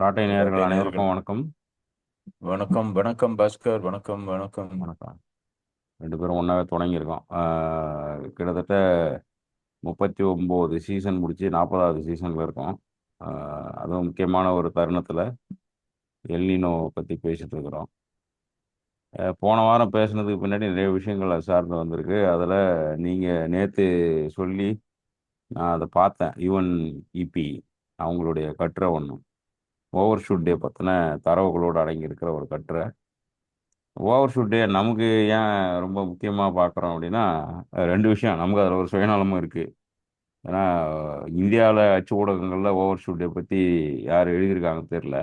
ராட்டை நேயர்கள் ராட்டை நேயர்கள் அனைவருக்கும் வணக்கம். வணக்கம். வணக்கம் பாஸ்கர். வணக்கம் வணக்கம். வணக்கம். ரெண்டு பேரும் ஒன்றாவே தொடங்கியிருக்கோம். கிட்டத்தட்ட 39 சீசன் முடிச்சு 40வது சீசனில் இருக்கோம். அதுவும் முக்கியமான ஒரு தருணத்தில் எல்னினோ பற்றி பேசிட்டு இருக்கிறோம். போன வாரம் பேசுனதுக்கு பின்னாடி நிறைய விஷயங்கள் அது சார்ந்து வந்திருக்கு. அதில் நீங்கள் நேற்று சொல்லி நான் அதை பார்த்தேன். யுவன் இபி அவங்களுடைய கட்டுரை ஒன்று, ஓவர் ஷூட் டே பற்றின தரவுகளோடு அடங்கியிருக்கிற ஒரு கட்டுரை. ஓவர் ஷூட்டு நமக்கு ஏன் ரொம்ப முக்கியமாக பார்க்குறோம் அப்படின்னா, ரெண்டு விஷயம். நமக்கு அதில் ஒரு சுயநலமும் இருக்குது. ஏன்னா இந்தியாவில் அச்சு ஊடகங்களில் ஓவர் ஷூட்டை பற்றி யார் எழுதியிருக்காங்கன்னு தெரில.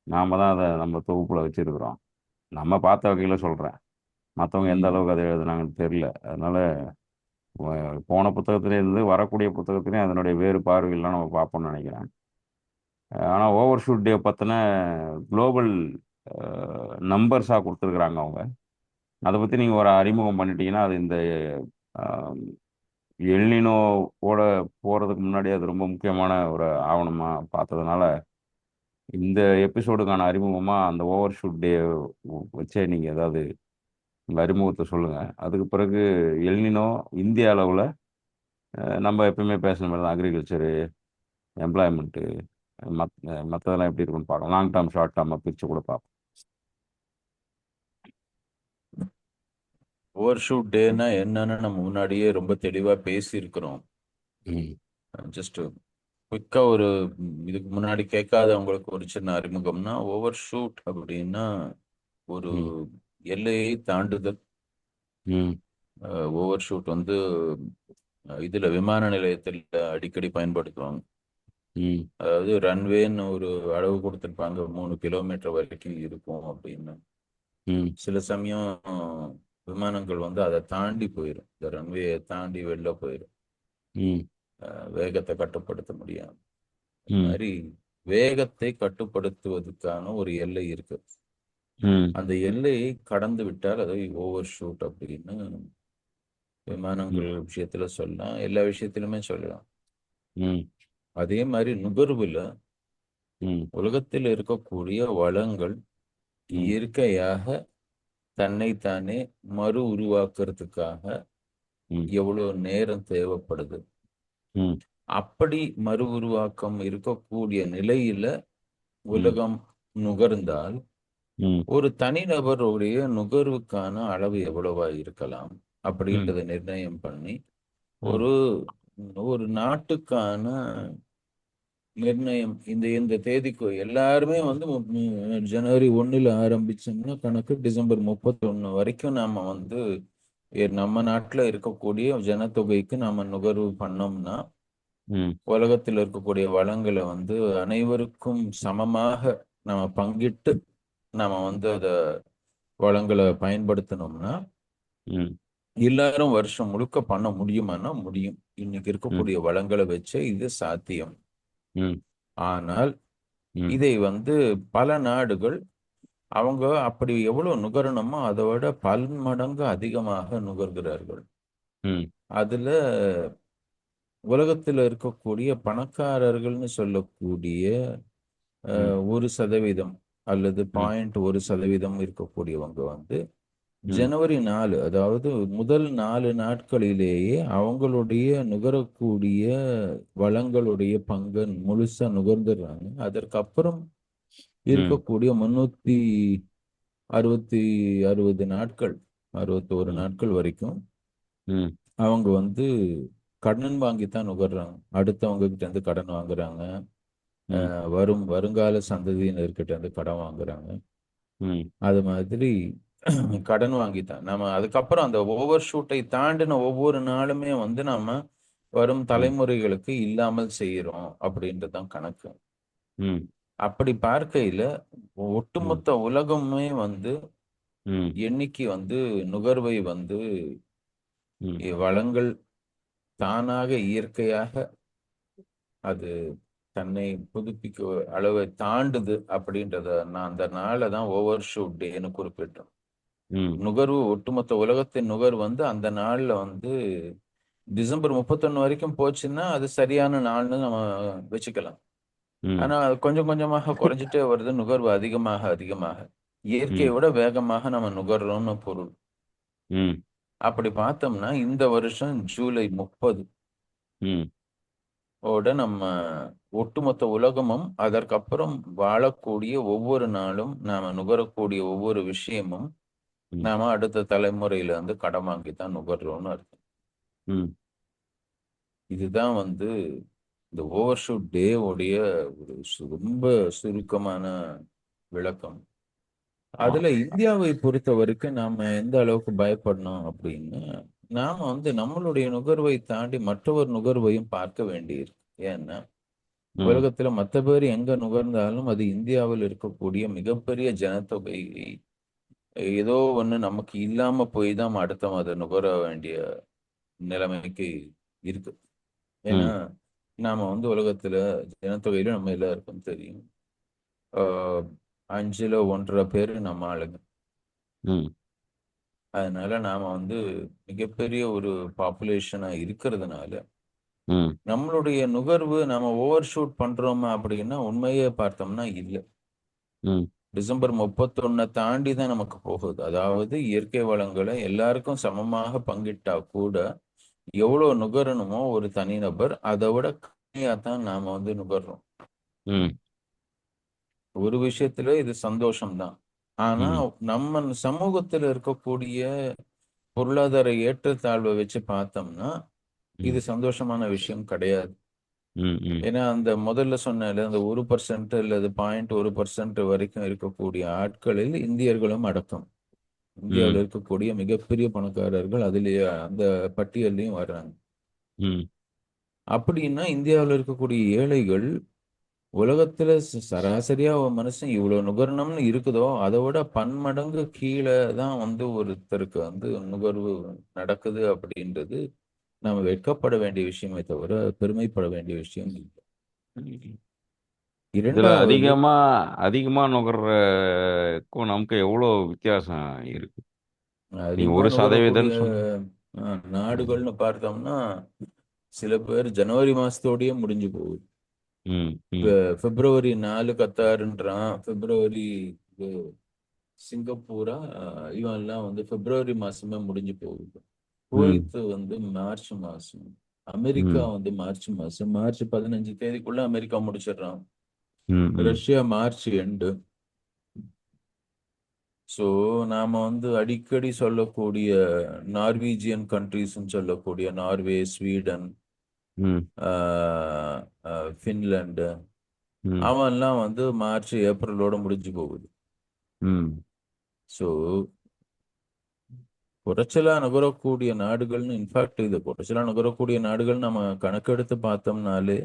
நாம் தான் அதை நம்ம தொகுப்பில் வச்சுருக்கிறோம். நம்ம பார்த்த வகையில் சொல்கிறேன். மற்றவங்க எந்த ம். அளவுக்கு அதை எழுதுனாங்கன்னு தெரில. அதனால் போன புத்தகத்திலேருந்து வரக்கூடிய புத்தகத்திலையும் அதனுடைய வேறு பார்வைகள்லாம் நம்ம பார்ப்போம்னு நினைக்கிறேன். ஆனால் ஓவர் ஷூட் டே பற்றின குளோபல் நம்பர்ஸாக கொடுத்துருக்குறாங்க அவங்க. அதை பற்றி நீங்கள் ஒரு அறிமுகம் பண்ணிட்டீங்கன்னா, அது இந்த எல்னினோவோட போகிறதுக்கு முன்னாடி அது ரொம்ப முக்கியமான ஒரு ஆவணமாக பார்த்ததுனால, இந்த எபிசோடுக்கான அறிமுகமாக அந்த ஓவர் ஷூட் டே வச்சே நீங்கள் ஏதாவது உங்கள் அறிமுகத்தை சொல்லுங்கள். அதுக்கு பிறகு எல்னினோ இந்திய அளவில் நம்ம எப்பயுமே பேசுன மாதிரி தான் அக்ரிகல்ச்சரு, எம்ப்ளாய்மெண்ட்டு, மத் மற்றதெல்லாம் எப்படி இருக்குன்னு பார்க்கலாம். லாங் டேர்ம் ஷார்ட் டேர்மாக பிரித்து கூட பார்ப்போம். ஓவர் ஷூட் டேனா என்னன்னு நம்ம முன்னாடியே ரொம்ப தெளிவா பேசியிருக்கிறோம். ம். ஜஸ்ட் குயிக்கா ஒரு இதுக்கு முன்னாடி கேட்காதவங்களுக்கு ஒரு சின்ன அறிமுகம்னா, ஓவர் ஷூட் அப்படின்னா ஒரு ம். எல்லையை தாண்டுதல். ம். ஓவர் ஷூட் வந்து இதுல விமான நிலையத்தில் அடிக்கடி பயன்படுத்துவாங்க. ம். அதாவது ரன்வேன்னு ஒரு அளவு கொடுத்திருப்பாங்க, 3 கிலோமீட்டர் வரைக்கும் இருக்கும் அப்படின்னு. ம். சில சமயம் விமானங்கள் வந்து அதை தாண்டி போயிடும், இந்த ரன்வேயை தாண்டி வெளில போயிடும். ம். வேகத்தை கட்டுப்படுத்த முடியாது. அது ம். மாதிரி வேகத்தை கட்டுப்படுத்துவதற்கான ஒரு எல்லை இருக்கு. ம். அந்த எல்லையை கடந்து விட்டால் அதை ஓவர் ஷூட் அப்படின்னு ம். விமானங்கள் விஷயத்துல சொல்லலாம், எல்லா விஷயத்திலுமே சொல்லலாம். ம். அதே மாதிரி நுகர்வுல ம். உலகத்தில் இருக்கக்கூடிய வளங்கள் ம். இயற்கையாக தன்னைத்தானே மறு உருவாக்குறதுக்காக ம். எவ்வளவு நேரம் தேவைப்படுது. ம். அப்படி மறு உருவாக்கம் இருக்கக்கூடிய நிலையில ம். உலகம் நுகர்ந்தால் ம். ஒரு தனிநபருடைய நுகர்வுக்கான அளவு எவ்வளவா இருக்கலாம் ம். அப்படின்றத நிர்ணயம் பண்ணி ம். ஒரு ஒரு நாட்டுக்கான நிர்ணயம், இந்த இந்த தேதிக்கு எல்லாருமே வந்து ஜனவரி 1ல ஆரம்பிச்சோம்னா கணக்கு டிசம்பர் 31 வரைக்கும் நாம வந்து நம்ம நாட்டுல இருக்கக்கூடிய ஜனத்தொகைக்கு நாம நுகர்வு பண்ணோம்னா ம். உலகத்தில் இருக்கக்கூடிய வளங்களை வந்து அனைவருக்கும் சமமாக நம்ம பங்கிட்டு நாம வந்து அத வளங்களை பயன்படுத்தினோம்னா ம். எல்லாரும் வருஷம் முழுக்க பண்ண முடியுமானா முடியும். இன்னைக்கு ம். இருக்கக்கூடிய வளங்களை வச்சு இது சாத்தியம். ம். ஆனால் ம். இதை வந்து பல நாடுகள் அவங்க அப்படி எவ்வளவு நுகரணுமோ அதை விட பன்மடங்கு அதிகமாக நுகர்கிறார்கள். ம். அதுல உலகத்துல இருக்கக்கூடிய பணக்காரர்கள்னு சொல்லக்கூடிய ம். 1% அல்லது ம். 0.1% இருக்கக்கூடியவங்க வந்து ம். ஜனவரி 4, அதாவது முதல் 4 நாட்களிலேயே அவங்களுடைய நுகரக்கூடிய வளங்களுடைய பங்கை முழுசா நுகர்ந்துடுறாங்க. அதற்கப்புறம் ம். இருக்கக்கூடிய 360 நாட்கள், 61 ம். நாட்கள் வரைக்கும் ம். அவங்க வந்து கடன் வாங்கித்தான் நுகர்றாங்க. அடுத்தவங்க கிட்ட இருந்து கடன் வாங்குறாங்க. ம். வருங்கால சந்ததியினர்கிட்ட இருந்து கடன் வாங்குறாங்க. ம். அது மாதிரி கடன் வாங்கித்தான் நம்ம அதுக்கப்புறம் அந்த ஓவர் ஷூட்டை தாண்டின ஒவ்வொரு நாளுமே வந்து நாம வரும் ம். தலைமுறைகளுக்கு இல்லாமல் செய்யறோம் அப்படின்றதுதான் கணக்கு. ம். அப்படி பார்க்கையில ம். ஒட்டுமொத்த உலகமே வந்து ம். என்னைக்கு வந்து நுகர்வை வந்து ம். வளங்கள் தானாக இயற்கையாக அது தன்னை புதுப்பிக்க அளவை தாண்டுது அப்படின்றத நான் அந்த நாளை தான் ஓவர் ஷூட் டேன்னு குறிப்பிட்டோம். ம். நுகர்வு ஒட்டுமொத்த உலகத்தின் நுகர்வு வந்து அந்த நாள்ல வந்து டிசம்பர் 31 வரைக்கும் போச்சுன்னா அது சரியான நாள்னு நம்ம வச்சுக்கலாம். ம். ஆனா அது கொஞ்சம் கொஞ்சமாக குறைஞ்சிட்டே வருது, நுகர்வு அதிகமாக அதிகமாக. இயற்கையை ம். விட வேகமாக நம்ம நுகர்றோம்னு பொருள். ம். அப்படி பார்த்தோம்னா இந்த வருஷம் ஜூலை 30 ம். ஓட நம்ம ஒட்டுமொத்த உலகமும், அதற்கப்புறம் வாழக்கூடிய ஒவ்வொரு நாளும், நாம நுகரக்கூடிய ஒவ்வொரு விஷயமும், ம். நாம அடுத்த தலைமுறையில வந்து கடன் வாங்கி தான் நுகர்றோம்னு அர்த்தம். ம். இதுதான் வந்து இந்த ஓவர்ஷூட் டே உடைய ஒரு ரொம்ப சுருக்கமான விளக்கம். ஆமா. அதுல இந்தியாவை பொறுத்த வரைக்கும் நாம எந்த அளவுக்கு பயப்படணும் அப்படின்னு, நாம வந்து நம்மளுடைய நுகர்வை தாண்டி மற்றவர் நுகர்வையும் பார்க்க வேண்டியிருக்கு. ஏன்னா ம். உலகத்துல மத்த பேர் எங்க நுகர்ந்தாலும் அது இந்தியாவில் இருக்கக்கூடிய மிகப்பெரிய ஜனத்தொகை ஏதோ ஒண்ணு நமக்கு இல்லாம போய் தான் அடுத்தவன் அதை நுகர வேண்டிய நிலைமைக்கு இருக்கு. ஏன்னா ம். நாம வந்து உலகத்துல ஜனத்தொகையில நம்ம எல்லாருக்கும் தெரியும். ஆஹ் 5ல் 1.5 பேர் நம்ம ஆளுங்க. ம். அதனால நாம வந்து மிகப்பெரிய ஒரு பாப்புலேஷனா இருக்கிறதுனால ம். நம்மளுடைய நுகர்வு நாம ஓவர் ஷூட் பண்றோமா அப்படின்னா உண்மையே பார்த்தோம்னா இல்லை. ம். டிசம்பர் 31 தாண்டி தான் நமக்கு போகுது. அதாவது இயற்கை வளங்களை எல்லாருக்கும் சமமாக பங்கிட்டா கூட எவ்வளவு நுகரணுமோ ஒரு தனிநபர் அதை விட கம்மியா தான் நாம வந்து நுகர்றோம். ம். ஒரு விஷயத்துல இது சந்தோஷம்தான். ஆனா ம். நம்ம சமூகத்துல இருக்கக்கூடிய பொருளாதார ஏற்றத்தாழ்வை வச்சு பார்த்தோம்னா இது ம். சந்தோஷமான விஷயம் கிடையாது. ம். ம். ஏன்னா அந்த முதல்ல சொன்னேன்ல அந்த 1% அல்லது 0.1% வரைக்கும் இருக்கக்கூடிய ஆட்களில் இந்தியர்களும் அடக்கம். இந்தியாவில் ம். இருக்கக்கூடிய மிகப்பெரிய பணக்காரர்கள் அதிலேயே அந்த பட்டியல்லையும் வர்றாங்க. ம். அப்படின்னா இந்தியாவில் இருக்கக்கூடிய ஏழைகள் உலகத்துல சராசரியா ஒரு மனுஷன் இவ்வளவு நுகர்ணம்னு இருக்குதோ அதை விட பன்மடங்கு கீழே தான் வந்து ஒருத்தருக்கு வந்து நுகர்வு நடக்குது அப்படின்றது நாம வெட்கப்பட வேண்டிய விஷயமே தவிர பெருமைப்பட வேண்டிய விஷயம் இல்லை. ம். இதுல இரண்டாவது, அதிகமா அதிகமா நுகர்றக்கும் நமக்கு எவ்வளோ வித்தியாசம் இருக்கு? நீங்க அதிகமா ஒரு நுகரக்கூடிய சதவீதம் சொன்ன. ம். நாடுகள்னு பார்த்தோம்னா சில பேர் ஜனவரி மாசத்தோடயே முடிஞ்சு போகுது. ம். இப்ப ம். பிப்ரவரி 4 கத்தாருன்றான், பிப்ரவரி இது சிங்கப்பூரா, இவன் எல்லாம் வந்து பிப்ரவரி மாசமே முடிஞ்சு போகுது. ம். குவைத் வந்து மார்ச் மாசம், அமெரிக்கா ம். வந்து மார்ச் மாசம், மார்ச் 15 தேதிக்குள்ள அமெரிக்கா முடிச்சிடுறான். ம். ம். Russia March end. ஸோ நாம வந்து அடிக்கடி சொல்லக்கூடிய நார்வீஜியன் கண்ட்ரீஸ்ன்னு சொல்லக்கூடிய நார்வே, ஸ்வீடன், ம். ஆஹ், ஃபின்லாண்டு, ம். அவன்லாம் வந்து மார்ச் ஏப்ரலோட முடிஞ்சு போகுது. ம். ஸோ குறைச்சலா நுகரக்கூடிய நாடுகள்னு இன்ஃபேக்ட் இது குறைச்சலா நுகரக்கூடிய நாடுகள் நம்ம கணக்கெடுத்து பார்த்தோம்னாலே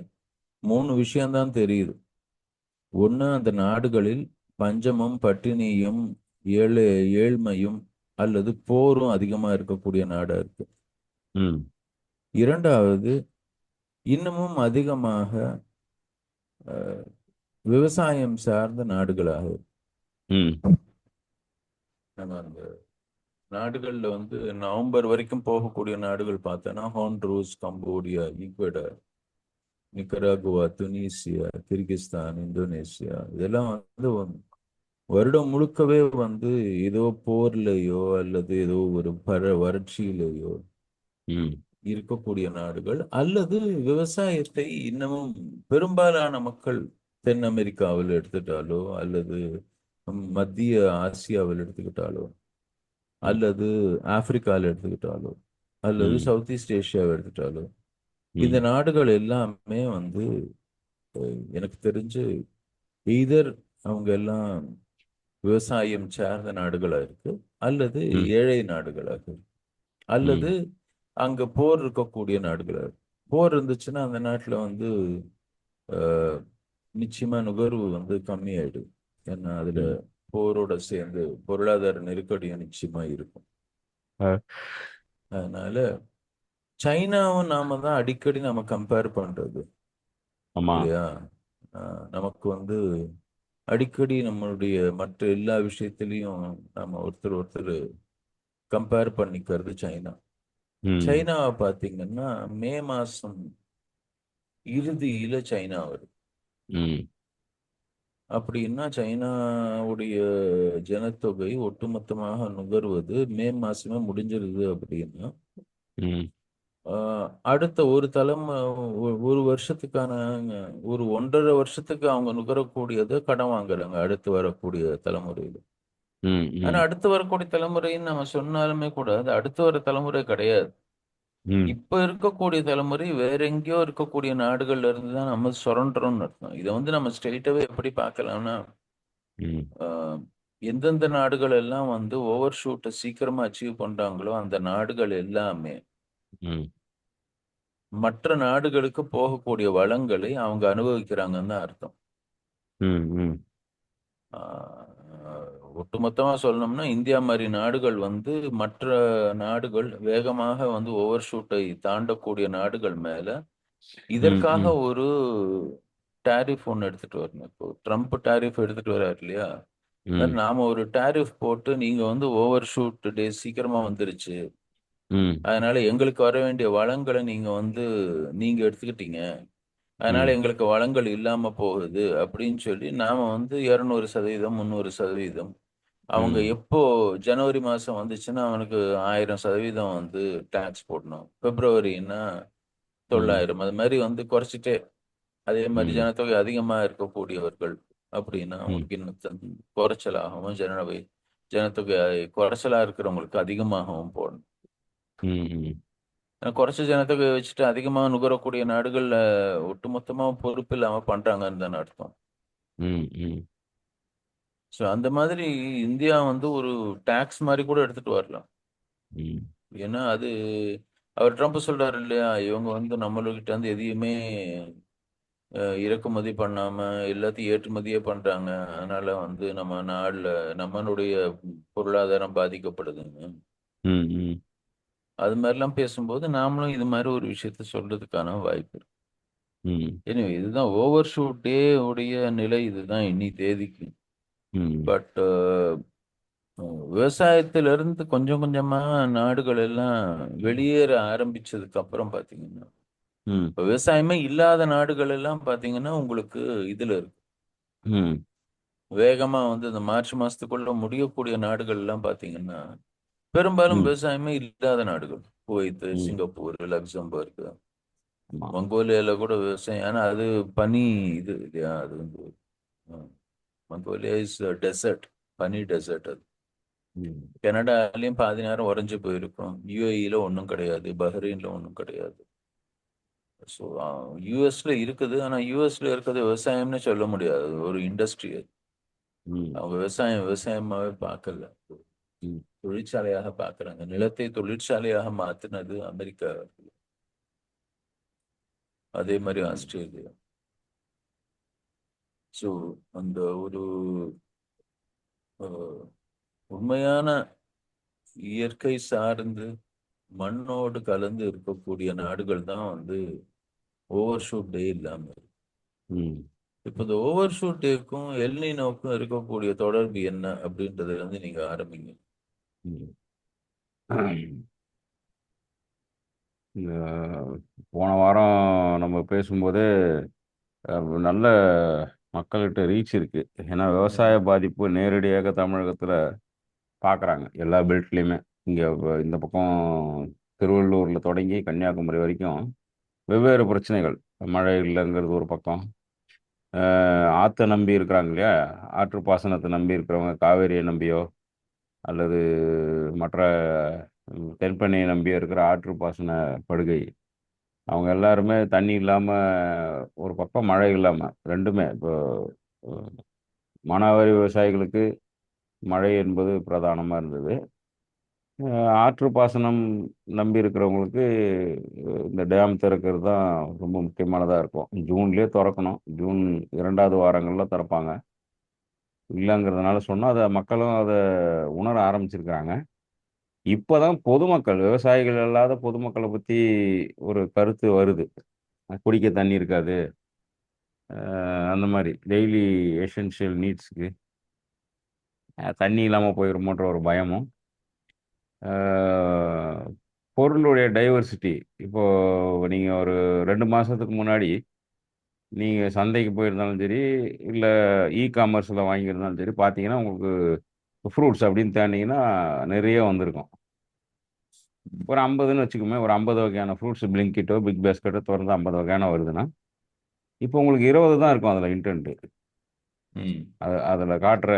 3 விஷயம்தான் தெரியுது. ஒண்ணு, அந்த நாடுகளில் பஞ்சமும் பட்டினியும் ஏழை ஏழ்மையும் அல்லது போரும் அதிகமா இருக்கக்கூடிய நாடா இருக்கு. ம். இரண்டாவது, இன்னமும் அதிகமாக அஹ், விவசாயம் சார்ந்த நாடுகளாக இருக்கு. ம். நம்ம அந்த நாடுகள்ல வந்து நவம்பர் வரைக்கும் போகக்கூடிய நாடுகள் பார்த்தோன்னா Honduras, Cambodia, Ecuador, Nicaragua, Tunisia, Kyrgyzstan, Indonesia, இதெல்லாம் வந்து வருடம் முழுக்கவே வந்து ஏதோ போர்லயோ அல்லது ஏதோ ஒரு வறட்சியிலேயோ ம். இருக்கக்கூடிய நாடுகள், அல்லது விவசாயத்தை இன்னமும் பெரும்பாலான மக்கள் தென் அமெரிக்காவில் எடுத்துட்டாலோ அல்லது மத்திய ஆசியாவில் எடுத்துக்கிட்டாலோ ம். அல்லது ஆப்பிரிக்காவில் எடுத்துக்கிட்டாலோ அல்லது ம். சவுத் ஈஸ்ட் ஏஷியாவை எடுத்துட்டாலோ இந்த ம். நாடுகள் எல்லாமே வந்து எனக்கு தெரிஞ்சு எய்தர் அவங்க எல்லாம் விவசாயம் சார்ந்த நாடுகளா இருக்கு அல்லது ம். ஏழை நாடுகளாக இருக்கு அல்லது ம். அங்க போர் இருக்கக்கூடிய நாடுகளா இருக்கு. போர் இருந்துச்சுன்னா அந்த நாட்டுல வந்து அஹ், நிச்சயமா நுகர்வு வந்து கம்மியாயிடும். ஏன்னா அதுல ம். போரோட சேர்ந்து பொருளாதார நெருக்கடியும் நிச்சயமா இருக்கும். அ, அதனால சைனாவும் நாம தான் அடிக்கடி நம்ம கம்பேர் பண்றது ஆமா. இல்லையா? நமக்கு வந்து அடிக்கடி நம்மளுடைய மற்ற எல்லா விஷயத்திலையும் நம்ம ஒருத்தர் ஒருத்தர் கம்பேர் பண்ணிக்கிறது சைனா. ம். சைனாவை பார்த்தீங்கன்னா மே மாசம் இறுதியில சைனா வருது. ம். அப்படின்னா சைனாவுடைய ஜனத்தொகை ஒட்டுமொத்தமாக நுகர்வது மே மாசமே முடிஞ்சிருது அப்படின்னா ம். அடுத்த ஒரு ஒரு வருஷத்துக்கான ஒரு 1.5 வருஷத்துக்கு அவங்க நுகரக்கூடியதை கடன் வாங்குறாங்க அடுத்து வரக்கூடிய தலைமுறையில். ம். ஆனா ம். அடுத்து வரக்கூடிய தலைமுறைன்னு நம்ம சொன்னாலுமே கூட அது அடுத்து வர தலைமுறை கிடையாது. ம். இப்ப இருக்கக்கூடிய தலைமுறை வேற எங்கேயோ இருக்கக்கூடிய நாடுகள்ல இருந்து தான் நம்ம சுரண்டுறோம்னு அர்த்தம். இதை வந்து நம்ம ஸ்ட்ரெயிட்டாவே எப்படி பார்க்கலாம்னா, ம். ஆஹ், எந்தெந்த நாடுகள் எல்லாம் வந்து ஓவர் ஷூட்டை சீக்கிரமா அச்சீவ் பண்றாங்களோ அந்த நாடுகள் எல்லாமே ம். மற்ற நாடுகளுக்கு போகக்கூடிய வளங்களை அவங்க அனுபவிக்கிறாங்கன்னு தான் அர்த்தம். ம். ம். ஒட்டுமொத்தமா சொல்லணும்னா இந்தியா மாதிரி நாடுகள் வந்து மற்ற நாடுகள் வேகமாக வந்து ஓவர் ஷூட்டை தாண்டக்கூடிய நாடுகள் மேல ம். இதற்காக ம். ஒரு டாரிஃப் ஒன்று எடுத்துட்டு வரணும். இப்போ ட்ரம்ப் டாரிஃப் எடுத்துட்டு வர்றாரு இல்லையா? அது மாதிரி ம். நாம ஒரு டாரிஃப் போட்டு நீங்க வந்து ஓவர் ஷூட் டே சீக்கிரமா வந்துருச்சு, ம். அதனால எங்களுக்கு வர வேண்டிய வளங்களை நீங்க வந்து நீங்க எடுத்துக்கிட்டீங்க, அதனால ம். எங்களுக்கு வளங்கள் இல்லாம போகுது அப்படின்னு சொல்லி நாம வந்து 200%, 300%, அவங்க ம். எப்போ ஜனவரி மாசம் வந்துச்சுன்னா அவனுக்கு 1000% வந்து டாக்ஸ் போடணும், பிப்ரவரின்னா ம். 900, அது மாதிரி வந்து குறைச்சிட்டே, அதே மாதிரி ம். ஜனத்தொகை அதிகமா இருக்கக்கூடியவர்கள் அப்படின்னா ம். அவங்களுக்கு இன்னும் குறைச்சலாகவும் ஜனத்தொகை குறைச்சலா இருக்கிறவங்களுக்கு அதிகமாகவும் போடணும். ம். ஏன்னா குறைச்ச ஜனத்தொகை வச்சுட்டு அதிகமாக நுகரக்கூடிய நாடுகள்ல ஒட்டுமொத்தமா பொறுப்பு இல்லாம பண்றாங்கன்னு தானே அர்த்தம். ம். ம். ஸோ அந்த மாதிரி இந்தியா வந்து ஒரு டாக்ஸ் மாதிரி கூட எடுத்துட்டு வரலாம். ம். ஏன்னா அது அவர் ட்ரம்ப் சொல்றாரு இல்லையா, இவங்க வந்து நம்மளுக்கிட்ட வந்து எதையுமே இறக்குமதி பண்ணாம எல்லாத்தையும் ஏற்றுமதியே பண்றாங்க, அதனால வந்து நம்ம நாடுல நம்மளுடைய பொருளாதாரம் பாதிக்கப்படுதுன்னு. ம். ம். அது மாதிரிலாம் பேசும்போது நாமளும் இது மாதிரி ஒரு விஷயத்த சொல்றதுக்கான வாய்ப்பு இருக்கு. ம். எனவே இதுதான் ஓவர் ஷூட்டே உடைய நிலை, இதுதான் இன்னி தேதிக்கு. ம். பட் விவசாயத்திலிருந்து கொஞ்சம் கொஞ்சமா நாடுகள் எல்லாம் வெளியேற ஆரம்பிச்சதுக்கு அப்புறம் பாத்தீங்கன்னா, ம். இப்ப விவசாயமே இல்லாத நாடுகள் எல்லாம் பாத்தீங்கன்னா உங்களுக்கு இதுல இருக்கு. ம். வேகமா வந்து இந்த மார்ச் மாசத்துக்குள்ள முடியக்கூடிய நாடுகள் எல்லாம் பாத்தீங்கன்னா பெரும்பாலும் ம். விவசாயமே இல்லாத நாடுகள். குவைத், ம். சிங்கப்பூர், லக்சம்பர்க், ஆமா. மங்கோலியால கூட விவசாயம். ஆனா அது பனி இது இல்லையா, அது வந்து மங்கோலியா இஸ் டெசர்ட், பனி டெசர்ட் அது. ம். கனடாலையும் பாதி நேரம் உறைஞ்சு போயிருக்கும். யுஏஇல ஒன்றும் கிடையாது, பஹ்ரைன்ல ஒன்றும் கிடையாது. ஸோ யூஎஸ்ல இருக்குது, ஆனா யூஎஸ்ல இருக்கிறது விவசாயம்னு சொல்ல முடியாது, அது ஒரு இண்டஸ்ட்ரி அது. ம். அவங்க விவசாயம் விவசாயமாவே பார்க்கல, ம். தொழிற்சாலையாக பார்க்கறாங்க. நிலத்தை தொழிற்சாலையாக மாத்தினது அமெரிக்கா, அதே மாதிரி ஆஸ்திரேலியா. ஸோ அந்த ஒரு அஹ், உண்மையான இயற்கை சார்ந்து மண்ணோடு கலந்து இருக்கக்கூடிய நாடுகள் தான் வந்து ஓவர் ஷூட் டே இல்லாம இருக்கு. ம். இப்போ இந்த ஓவர் ஷூட் டேக்கும் எல்னினோக்கும் இருக்கக்கூடிய தொடர்பு என்ன அப்படின்றதுல இருந்து நீங்க ஆரம்பிங்க. ம். இந்த போன வாரம் நம்ம பேசும்போதே நல்ல மக்கள்கிட்ட ரீச் இருக்கு. ஏன்னா விவசாய ம். பாதிப்பு நேரடியாக தமிழகத்தில் பார்க்குறாங்க எல்லா பெல்ட்லேயுமே. இங்கே இந்த பக்கம் திருவள்ளூரில் தொடங்கி கன்னியாகுமரி வரைக்கும் வெவ்வேறு பிரச்சனைகள். மழை இல்லைங்கிறது ஒரு பக்கம். ஆற்றை நம்பி இருக்கிறாங்க இல்லையா, ஆற்று பாசனத்தை நம்பி இருக்கிறவங்க காவேரியை நம்பியோ அல்லது மற்ற தென்பெண்ணையை நம்பியோ இருக்கிற ஆற்று பாசன படுகை, அவங்க எல்லாருமே தண்ணி இல்லாமல், ஒரு பக்கம் மழை இல்லாமல், ரெண்டுமே இப்போ அஹ், மானாவாரி விவசாயிகளுக்கு மழை என்பது பிரதானமாக இருந்தது. ஆற்று பாசனம் நம்பி இருக்கிறவங்களுக்கு இந்த டேம் திறக்கிறது தான் ரொம்ப முக்கியமானதாக இருக்கும். ஜூன்லேயே திறக்கணும், ஜூன் 2வது வாரங்களில் திறப்பாங்க. இல்லைங்கிறதுனால சொன்னால் அதை மக்களும் அதை உணர ஆரம்பிச்சிருக்கிறாங்க. இப்போதான் பொதுமக்கள், விவசாயிகள் அல்லாத பொதுமக்களை பற்றி ஒரு கருத்து வருது. குடிக்க தண்ணி இருக்காது, அந்த மாதிரி டெய்லி எசென்ஷியல் நீட்ஸுக்கு தண்ணி இல்லாமல் போயிருமோன்ற ஒரு பயமும், அஹ், பொருளுடைய டைவர்சிட்டி. இப்போ நீங்கள் ஒரு 2 மாதத்துக்கு முன்னாடி நீங்கள் சந்தைக்கு போயிருந்தாலும் சரி, இல்லை காமர்ஸில் வாங்கியிருந்தாலும் சரி, பார்த்தீங்கன்னா உங்களுக்கு ஃப்ரூட்ஸ் அப்படின்னு தேடினீங்கன்னா நிறைய வந்திருக்கும். ஒரு 50ன்னு வச்சுக்கோமே, ஒரு 50 வகையான ஃப்ரூட்ஸ் பிளிங்கிட்டோ பிக் பாஸ்கெட்டோ திறந்து 50 வகையான வருதுன்னா, இப்போ உங்களுக்கு 20 தான் இருக்கும் அதில் இன்டென்ட். ம். அதில் காட்டுற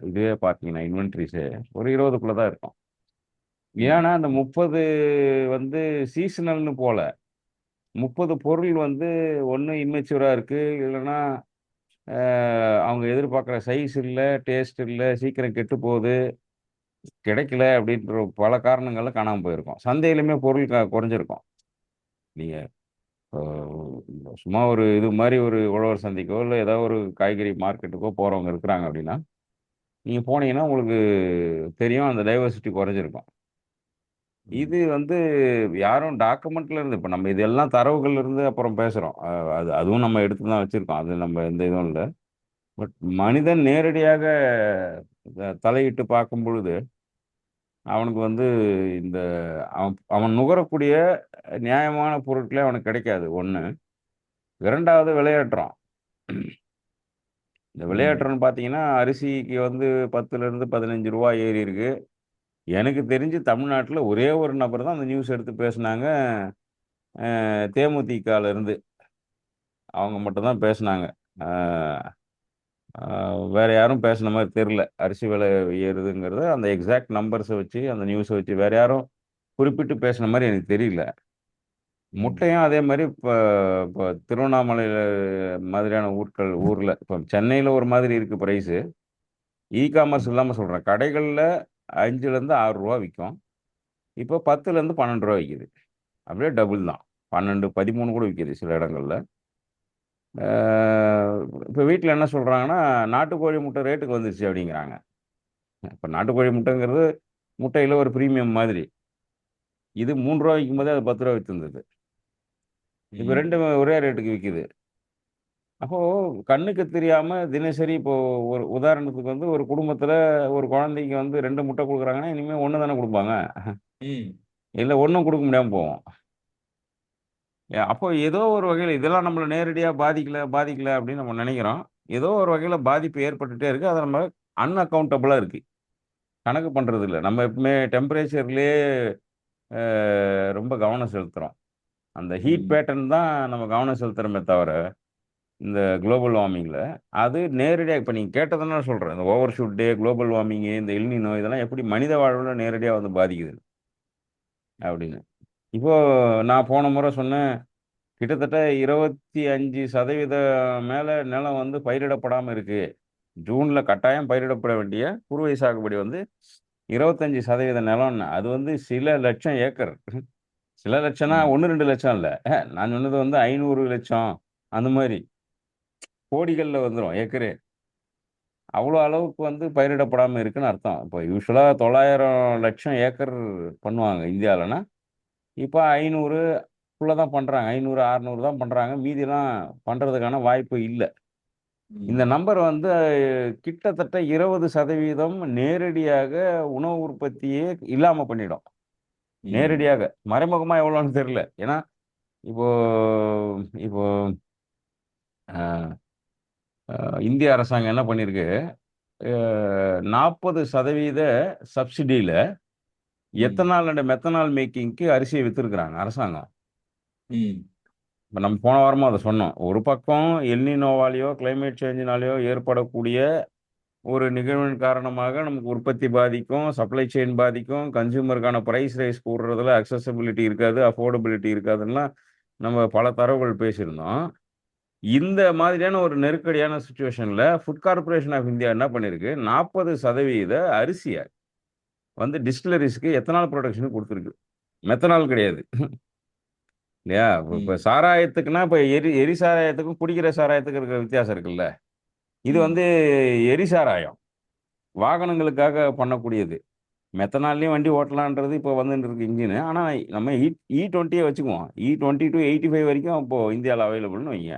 இதுவே பார்த்தீங்கன்னா இன்வென்ட்ரிஸே ஒரு 20க்குள்ளே தான் இருக்கும். ம். ஏன்னா அந்த 30 வந்து சீசனல்னு போல 30 பொருள் வந்து ஒண்ணு இம்மெச்சூரா இருக்கு. இல்லன்னா, அவங்க எதிர்பார்க்குற சைஸ் இல்ல, டேஸ்ட் இல்ல, சீக்கிரம் கெட்டு போகுது, கிடைக்கல அப்படின்ற பல காரணங்கள்ல காணாம போயிருக்கும். சந்தையிலுமே பொருள் குறைஞ்சிருக்கும். நீங்க அ சும்மா ஒரு இது மாரி ஒரு உழவர் சந்தைக்கோ, இல்ல ஏதாவது ஒரு காய்கறி மார்க்கெட்டுக்கோ போறவங்க இருக்கிறாங்க அப்படின்னா, நீங்க போனீங்கன்னா உங்களுக்கு தெரியும் அந்த டைவர்சிட்டி குறைஞ்சிருக்கும். ம். இது வந்து யாரும் டாக்குமெண்ட்ல இருந்து இப்ப நம்ம இதெல்லாம் தரவுகள்ல இருந்து அப்புறம் பேசுறோம். அதுவும் நம்ம எடுத்து தான் வச்சிருக்கோம். அது நம்ம எந்த இதுவும் இல்ல. பட் மனிதன் நேரடியாக தலையிட்டு பார்க்கும் பொழுது, அவனுக்கு வந்து இந்த அவன் அவன் நுகரக்கூடிய நியாயமான பொருட்களே அவனுக்கு கிடைக்காது 1. 2வது விலையேற்றம். இந்த ம். விலையேற்றம்னு பார்த்தீங்கன்னா, அரிசிக்கு வந்து ரூ. 10லிருந்து ரூ. 15 ஏறியிருக்கு. எனக்கு தெரிஞ்சு தமிழ்நாட்டுல ஒரே ஒரு நபர் தான் அந்த நியூஸ் எடுத்து பேசுனாங்க. தேமுதிகல இருந்து. அவங்க மட்டும் தான் பேசுனாங்க. ஆ ஆ வேற யாரும் பேசுன மாரி தெரியல. அரிசி விலை ஏறுதுங்கிறத அந்த எக்ஸாக்ட் நம்பர்ஸ வச்சு, அந்த நியூஸ வச்சு வேற யாரும் குறிப்பிட்டு பேசுன மாரி எனக்கு தெரியல. ம். முட்டையும் அதே மாரி இப்ப இப்ப திருவண்ணாமலையில மாதிரியான ஊர்ல இப்ப சென்னையில ஒரு மாதிரி இருக்கு பிரைஸு. காமர்ஸ் ம். இல்லாம சொல்றேன். கடைகள்ல ரூ. 5லேருந்து ரூ. 6 விக்கும். இப்போ 10லேருந்து ரூ. 12 விக்குது. அப்படியே டபுள் தான். 12, 13 கூட விக்குது சில இடங்கள்ல. ஆ இப்ப வீட்ல என்ன சொல்றாங்கன்னா, "நாட்டுக்கோழி முட்டை ரேட்டுக்கு வந்துருச்சு" அப்படிங்கிறாங்க. இப்ப நாட்டுக்கோழி முட்டைங்கிறது முட்டையில ஒரு பிரீமியம் மாதிரி. இது ரூ. 3 விக்கும்போதே அது ரூ. 10 வித்துருந்தது. இப்ப ம். 2ம் ஒரே ரேட்டுக்கு விக்குது. அப்போ கண்ணுக்கு தெரியாம தினசரி இப்போ ஒரு உதாரணத்துக்கு வந்து ஒரு குடும்பத்தில ஒரு குழந்தைக்கு வந்து 2 முட்டை குடுக்குறாங்கன்னா, இனிமே 1 தானே குடுப்பாங்க. ம். இல்ல 1ம் குடுக்க முடியாம போகும். அப்போ ஏதோ ஒரு வகையில இதெல்லாம் நம்மள நேரடியா பாதிக்கல அப்படின்னு நம்ம நெனைக்கிறோம். ஏதோ ஒரு வகையில பாதிப்பு ஏற்பட்டுட்டே இருக்கு. அத நம்ம அன்அக்கவுண்டபிளா இருக்கு. கணக்கு பண்றது இல்ல. நம்ம எப்பவுமே டெம்பரேச்சர்லயே அ ரொம்ப கவனம் செலுத்துறோம். அந்த ஹீட் ம். பேட்டர்ன் தான் நம்ம கவனம் செலுத்துறோமே தவிர, இந்த குளோபல் வார்மிங்ல அது நேரடியா இப்ப நீங்க கேட்டதுனால சொல்றேன். இந்த ஓவர் ஷூட் டே, குளோபல் வார்மிங், இந்த எல்னினோ இதெல்லாம் எப்படி மனித வாழ்வுல நேரடியா வந்து பாதிக்குது அப்படின்னு. இப்போ நான் போன முறை சொன்னேன், கிட்டத்தட்ட 25% மேல நிலம் வந்து பயிரிடப்படாம இருக்கு. ஜூன்ல கட்டாயம் பயிரிடப்பட வேண்டிய குறுவை சாகுபடி வந்து 25% நிலம்னேன். அது வந்து சில லட்சம் ஏக்கர். சில லட்சம்னா ம். 1, 2 லட்சம் இல்ல. நான் சொன்னது வந்து 500 லட்சம் அந்த மாரி. கோடிகள்ல வந்துரும் ஏக்கரே. அவ்வளோ அளவுக்கு வந்து பயிரிடப்படாம இருக்குன்னு அர்த்தம். இப்போ யூசுவலா 900 லட்சம் ஏக்கர் பண்ணுவாங்க இந்தியாலன்னா, இப்ப 500க்குள்ள தான் பண்றாங்க. 500, 600 தான் பண்றாங்க. மீதிலாம் பண்றதுக்கான வாய்ப்பு இல்ல. இந்த ம். நம்பர் வந்து கிட்டத்தட்ட 20% நேரடியாக உணவு உற்பத்தியே இல்லாம பண்ணிடும். ம். நேரடியாக. மறைமுகமா எவ்வளோன்னு தெரியல. ஏன்னா, இப்போ இப்போ அ அ இந்திய அரசாங்கம் என்ன பண்ணியிருக்கு, அ 40% சப்சிடில ம். எத்தனால் அண்ட் மெத்தனால் மேக்கிங்க்கு அரிசிய வித்துருக்காங்க அரசாங்கம். ம். இப்ப நம்ம போன வாரமும் அத சொன்னோம். ஒரு பக்கம் எல்னினோவாலயோ, கிளைமேட் சேஞ்ச்னாலயோ ஏற்படக்கூடிய ஒரு நிகழ்வின் காரணமாக நமக்கு உற்பத்தி பாதிக்கும், சப்ளை செயின் பாதிக்கும், கன்சியூமருக்கான பிரைஸ் ரைஸ் கூடுறதுல அக்சஸிபிலிட்டி இருக்காது, அஃபோர்டபிலிட்டி இருக்காதுன்னுலாம் நம்ம பல தரவுகள் பேசியிருந்தோம். இந்த மாதிரியான ஒரு நெருக்கடியான சிச்சுவேஷன்ல ஃபுட் கார்ப்பரேஷன் ஆஃப் இந்தியா என்ன பண்ணியிருக்கு, 40% அரிசிய வந்து டிஸ்டில்லரீஸ்க்கு எத்தனால் புரொடக்ஷனுக்கு குடுத்துருக்கு. மெத்தனால் கிடையாது. இல்லையா? இப்ப ம். சாராயத்துக்குன்னா, இப்ப எரி சாராயத்துக்கும், குடிக்கிற சாராயத்துக்கும் இருக்கிற வித்தியாசம் இருக்குல்ல. இது ம். வந்து எரி சாராயம். வாகனங்களுக்காக பண்ணக்கூடியது. மெத்தனால்லயும் வண்டி ஓட்டலான்றது இப்போ வந்துன்னு இருக்கு இன்ஜினு. ஆனா நம்ம E20யே வச்சுக்குவோம். E20 டூ 85 வரைக்கும் இப்போ இந்தியால அவைலபிள்னு வைங்க.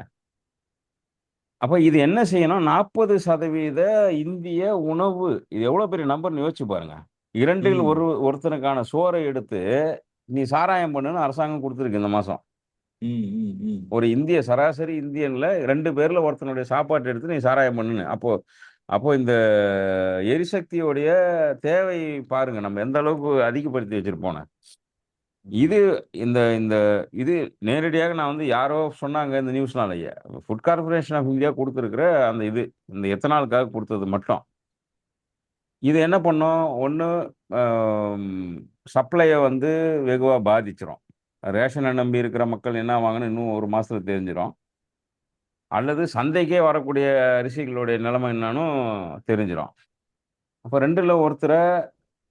அப்ப இது என்ன செய்யணும்? 40% இந்திய உணவு இது எவ்வளோ பெரிய நம்பர்ன்னு யோசிச்சு பாருங்க. 2ல் ம். ஒருத்தனுக்கான சோற எடுத்து, நீ சாராயம் பண்ணுன்னு அரசாங்கம் குடுத்துருக்கு இந்த மாசம். ம், ம், ம். ஒரு இந்திய சராசரி இந்தியன்ல 2 பேர்ல ஒருத்தனுடைய சாப்பாட்ட எடுத்து நீ சாராயம் பண்ணுன்னு. அப்போ அப்போ இந்த எரிசக்தியுடைய தேவை பாருங்க, நம்ம எந்த அளவுக்கு அதிகப்படுத்தி வச்சிருப்போம்ன்னு. ம். இது இந்த இந்த இது நேரடியாக நான் வந்து யாரோ சொன்னாங்க இந்த நியூஸ்னாலயே. ஃபுட் கார்ப்பரேஷன் ஆஃப் இந்தியா குடுத்திருக்கிற அந்த இது. இந்த எத்தனாலுக்காக குடுத்தது மட்டும். இது என்ன பண்ணும்? ஒண்ணு அம் சப்ளைய வந்து வெகுவா பாதிச்சுரும். ரேஷன நம்பி இருக்கிற மக்கள் என்ன ஆவாங்கன்னு இன்னும் 1 மாசத்துல தெரிஞ்சிரும். அல்லது சந்தைக்கே வரக்கூடிய அரிசிகளுடைய நிலைமை என்னான்னும் தெரிஞ்சிரும். அப்ப 2ல ஒருத்தர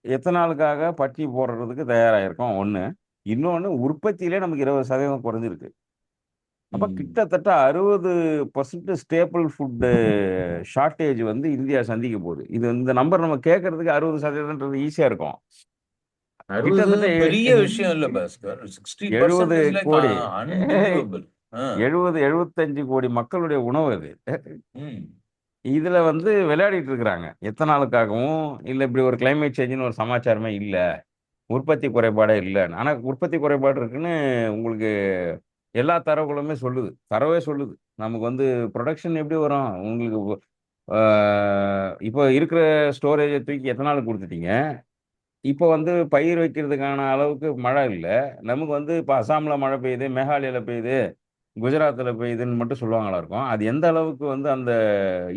எத்தனாலுக்காக பட்டி போடுறதுக்கு தயாராயிருக்கோம் 1. இன்னொன்னு உற்பத்தியிலே நமக்கு 20% குறைஞ்சிருக்கு. அப்ப ம். கிட்டத்தட்ட 60% ஸ்டேபிள் ஃபுட் ஷார்டேஜ் வந்து இந்தியா சந்திக்க போகுது. இது இந்த நம்பர் நம்ம கேட்கறதுக்கு 60% ஈஸியா இருக்கும். 60 கிட்டத்தட்ட பெரிய விஷயம் இல்ல பாஸ்கர். 60% 70 இஸ் லைக் கோடி அன்பிலீவபிள். ஆ. 70, 75 கோடி மக்களுடைய உணவு அது. ம். இதுல வந்து விளையாடிட்டு இருக்கிறாங்க. எத்தனாலுக்காகவும், இல்ல இப்படி ஒரு கிளைமேட் சேஞ்சுன்னு ஒரு சமாச்சாரமே இல்ல. உற்பத்தி குறைபாடே இல்லன்னு. ஆனா உற்பத்தி குறைபாடு இருக்குன்னு உங்களுக்கு எல்லா தரவுகளுமே சொல்லுது. தரவே சொல்லுது. நமக்கு வந்து புரொடக்ஷன் எப்படி வரும்? உங்களுக்கு ஆ இப்போ இருக்கிற ஸ்டோரேஜ தூக்கி எத்தனாலுக்கு குடுத்துட்டீங்க. இப்போ வந்து பயிர் வைக்கிறதுக்கான அளவுக்கு மழை இல்ல. நமக்கு வந்து இப்ப அசாம்ல மழை பெய்யுது, மேகாலயால பெய்யுது, குஜராத்ல பெய்யுதுன்னு மட்டும் சொல்லுவாங்களாக்கும். அது எந்த அளவுக்கு வந்து அந்த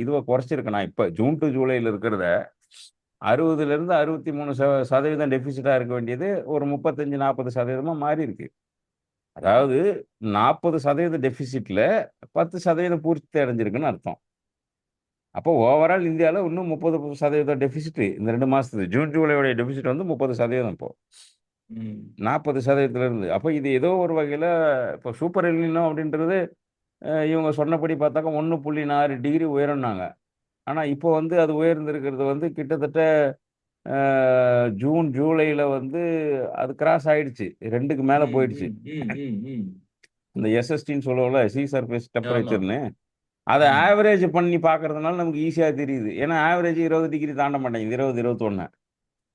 இதுவ குறைச்சிருக்குன்னா, இப்ப ஜூன் டூ ஜூலைல இருக்கிறத 60லிருந்து 63% டெபிசிட்டா இருக்க வேண்டியது ஒரு 35, 40% மாறியிருக்கு. அதாவது 40% டெபிசிட்ல 10% பூர்த்தி அடைஞ்சிருக்குன்னு அர்த்தம். அப்போ ஓவரால் இந்தியால இன்னும் 30% டெபிசிட் இந்த 2 மாசத்துல. ஜூன், ஜூலையோட டெபிசிட் வந்து 30% இப்போ. ம். 40% இருந்து. அப்ப இது ஏதோ ஒரு வகையில இப்போ சூப்பர் எல்னினோ அப்படின்றது இவங்க சொன்னபடி பார்த்தாக்கா 1.6 டிகிரி உயரம்னாங்க. ஆனா இப்போ வந்து அது உயர்ந்திருக்கிறது வந்து கிட்டத்தட்ட அ ஜூன், ஜூலைல வந்து அது கிராஸ் ஆயிடுச்சு. 2க்கு மேல ம், போயிடுச்சு. ம், ம், ம், ம். இந்த எஸ்எஸ்டின்னு சொல்லுவோம்ல, சி சர்ஃபேஸ் ஆமா. டெம்பரேச்சர்ன்னு. அத ம். ஆவரேஜ் பண்ணி பார்க்கறதுனால நமக்கு ஈஸியா தெரியுது. ஏன்னா ஆவரேஜ் 20 டிகிரி தாண்ட மாட்டேங்குது. 20, 21.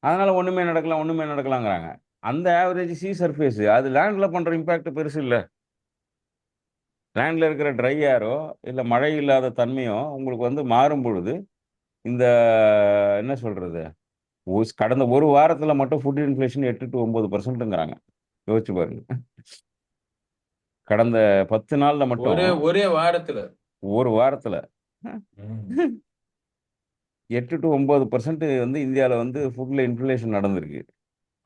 அதனால ஒண்ணுமே நடக்கலாம், ஒண்ணுமே நடக்கலாங்கிறாங்க. அந்த ஆவரேஜ் சி சர்ஃபேஸ் அது லேண்ட்ல பண்ற இம்பாக்ட் பெருசு இல்ல. லேண்ட்ல இருக்கிற ட்ரை ஏரோ, இல்ல மழை இல்லாத தன்மையோ உங்களுக்கு வந்து மாறும் பொழுது, இந்த என்ன சொல்றது? கடந்த 1 வாரத்துல மட்டும் ஃபுட் இன்ஃப்ளேஷன் 8 டூ 9%ங்கிறாங்க. யோசிச்சு பாருங்க. கடந்த 10 நாள்ல மட்டும் ஒரே ஒரே வாரத்துல. 1 வாரத்துல ம். 8 டூ 9% வந்து இந்தியால வந்து ஃபுட்ல இன்ஃப்ளேஷன் நடந்திருக்கு.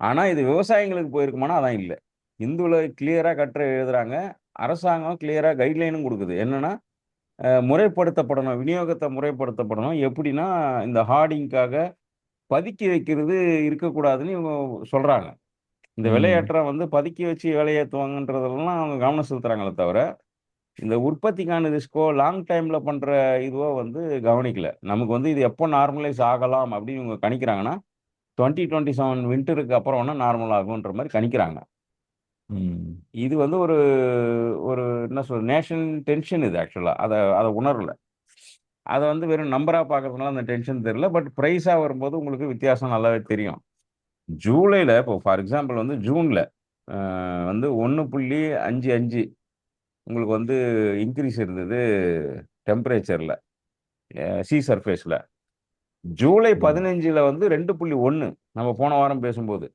ஆனா இது விவசாயிங்களுக்கு போயிருக்குமானா, அதான் இல்ல. இந்துல கிளியரா கட்டுரை எழுதுறாங்க. அரசாங்கம் கிளியரா கைட்லைனும் குடுக்குது. என்னன்னா, முறைப்படுத்தப்படணும். விநியோகத்த முறைப்படுத்தப்படணும். எப்படின்னா, இந்த ஹார்டிங்க்காக பதுக்கி வைக்கிறது இருக்கக்கூடாதுன்னு இவங்க சொல்றாங்க. இந்த ம். விலையேற்றம் வந்து பதுக்கி வச்சு விலையேத்துவாங்கன்றதெல்லாம் அவங்க கவனம் செலுத்துறாங்களே தவிர, இந்த உற்பத்திக்கான ரிஸ்க்கோ, லாங் டைம்ல பண்ற இதுவோ வந்து கவனிக்கல. நமக்கு வந்து இது எப்போ நார்மலைஸ் ஆகலாம் அப்படின்னு இவங்க கணிக்கிறாங்கன்னா, 2027 வின்டருக்கு அப்புறம் வேணா நார்மல் ஆகுன்ற மாரி கணிக்கிறாங்க. ம். இது வந்து ஒரு ஒரு என்ன சொல்றது? நேஷனல் டென்ஷன் இது ஆக்சுவலா. அத அத உணரல. அத வந்து வெறும் நம்பரா பார்க்கறதுனால அந்த டென்ஷன் தெரியல. பட் பிரைஸா வரும்போது உங்களுக்கு வித்தியாசம் நல்லாவே தெரியும். ஜூலைல இப்போ ஃபார் எக்ஸாம்பிள் வந்து ஜூன்ல அ வந்து 1.55 உங்களுக்கு வந்து இன்கிரீஸ் இருந்தது டெம்பரேச்சர்ல. சி சர்ஃபேஸ்ல. ஜூலை ம். 15ல வந்து 2.1 நம்ம போன வாரம் பேசும்போது.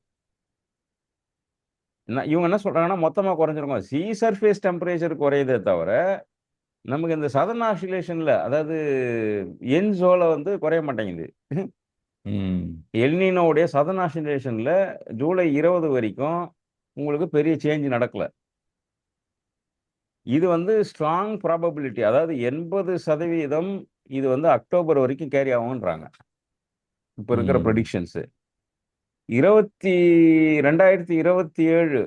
இவங்க என்ன சொல்றாங்கன்னா, மொத்தமா குறைஞ்சிருக்கும். சி சர்ஃபேஸ் டெம்பரேச்சர் குறையுதே தவிர, நமக்கு இந்த சதர்ன் ஆசிலேஷன்ல அதாவது என்சோல வந்து குறைய மாட்டேங்குது. ம். எல்னினோவுடைய சதர்ன் ஆசிலேஷன்ல ஜூலை 20 வரைக்கும் உங்களுக்கு பெரிய சேஞ்ச் நடக்கல. இது வந்து ஸ்ட்ராங் ப்ராபபிலிட்டி அதாவது 80% இது வந்து அக்டோபர் வரைக்கும் கேரி ஆகும்ன்றாங்க. இப்ப இருக்கிற ம். பிரெடிக்ஷன்ஸ். 2027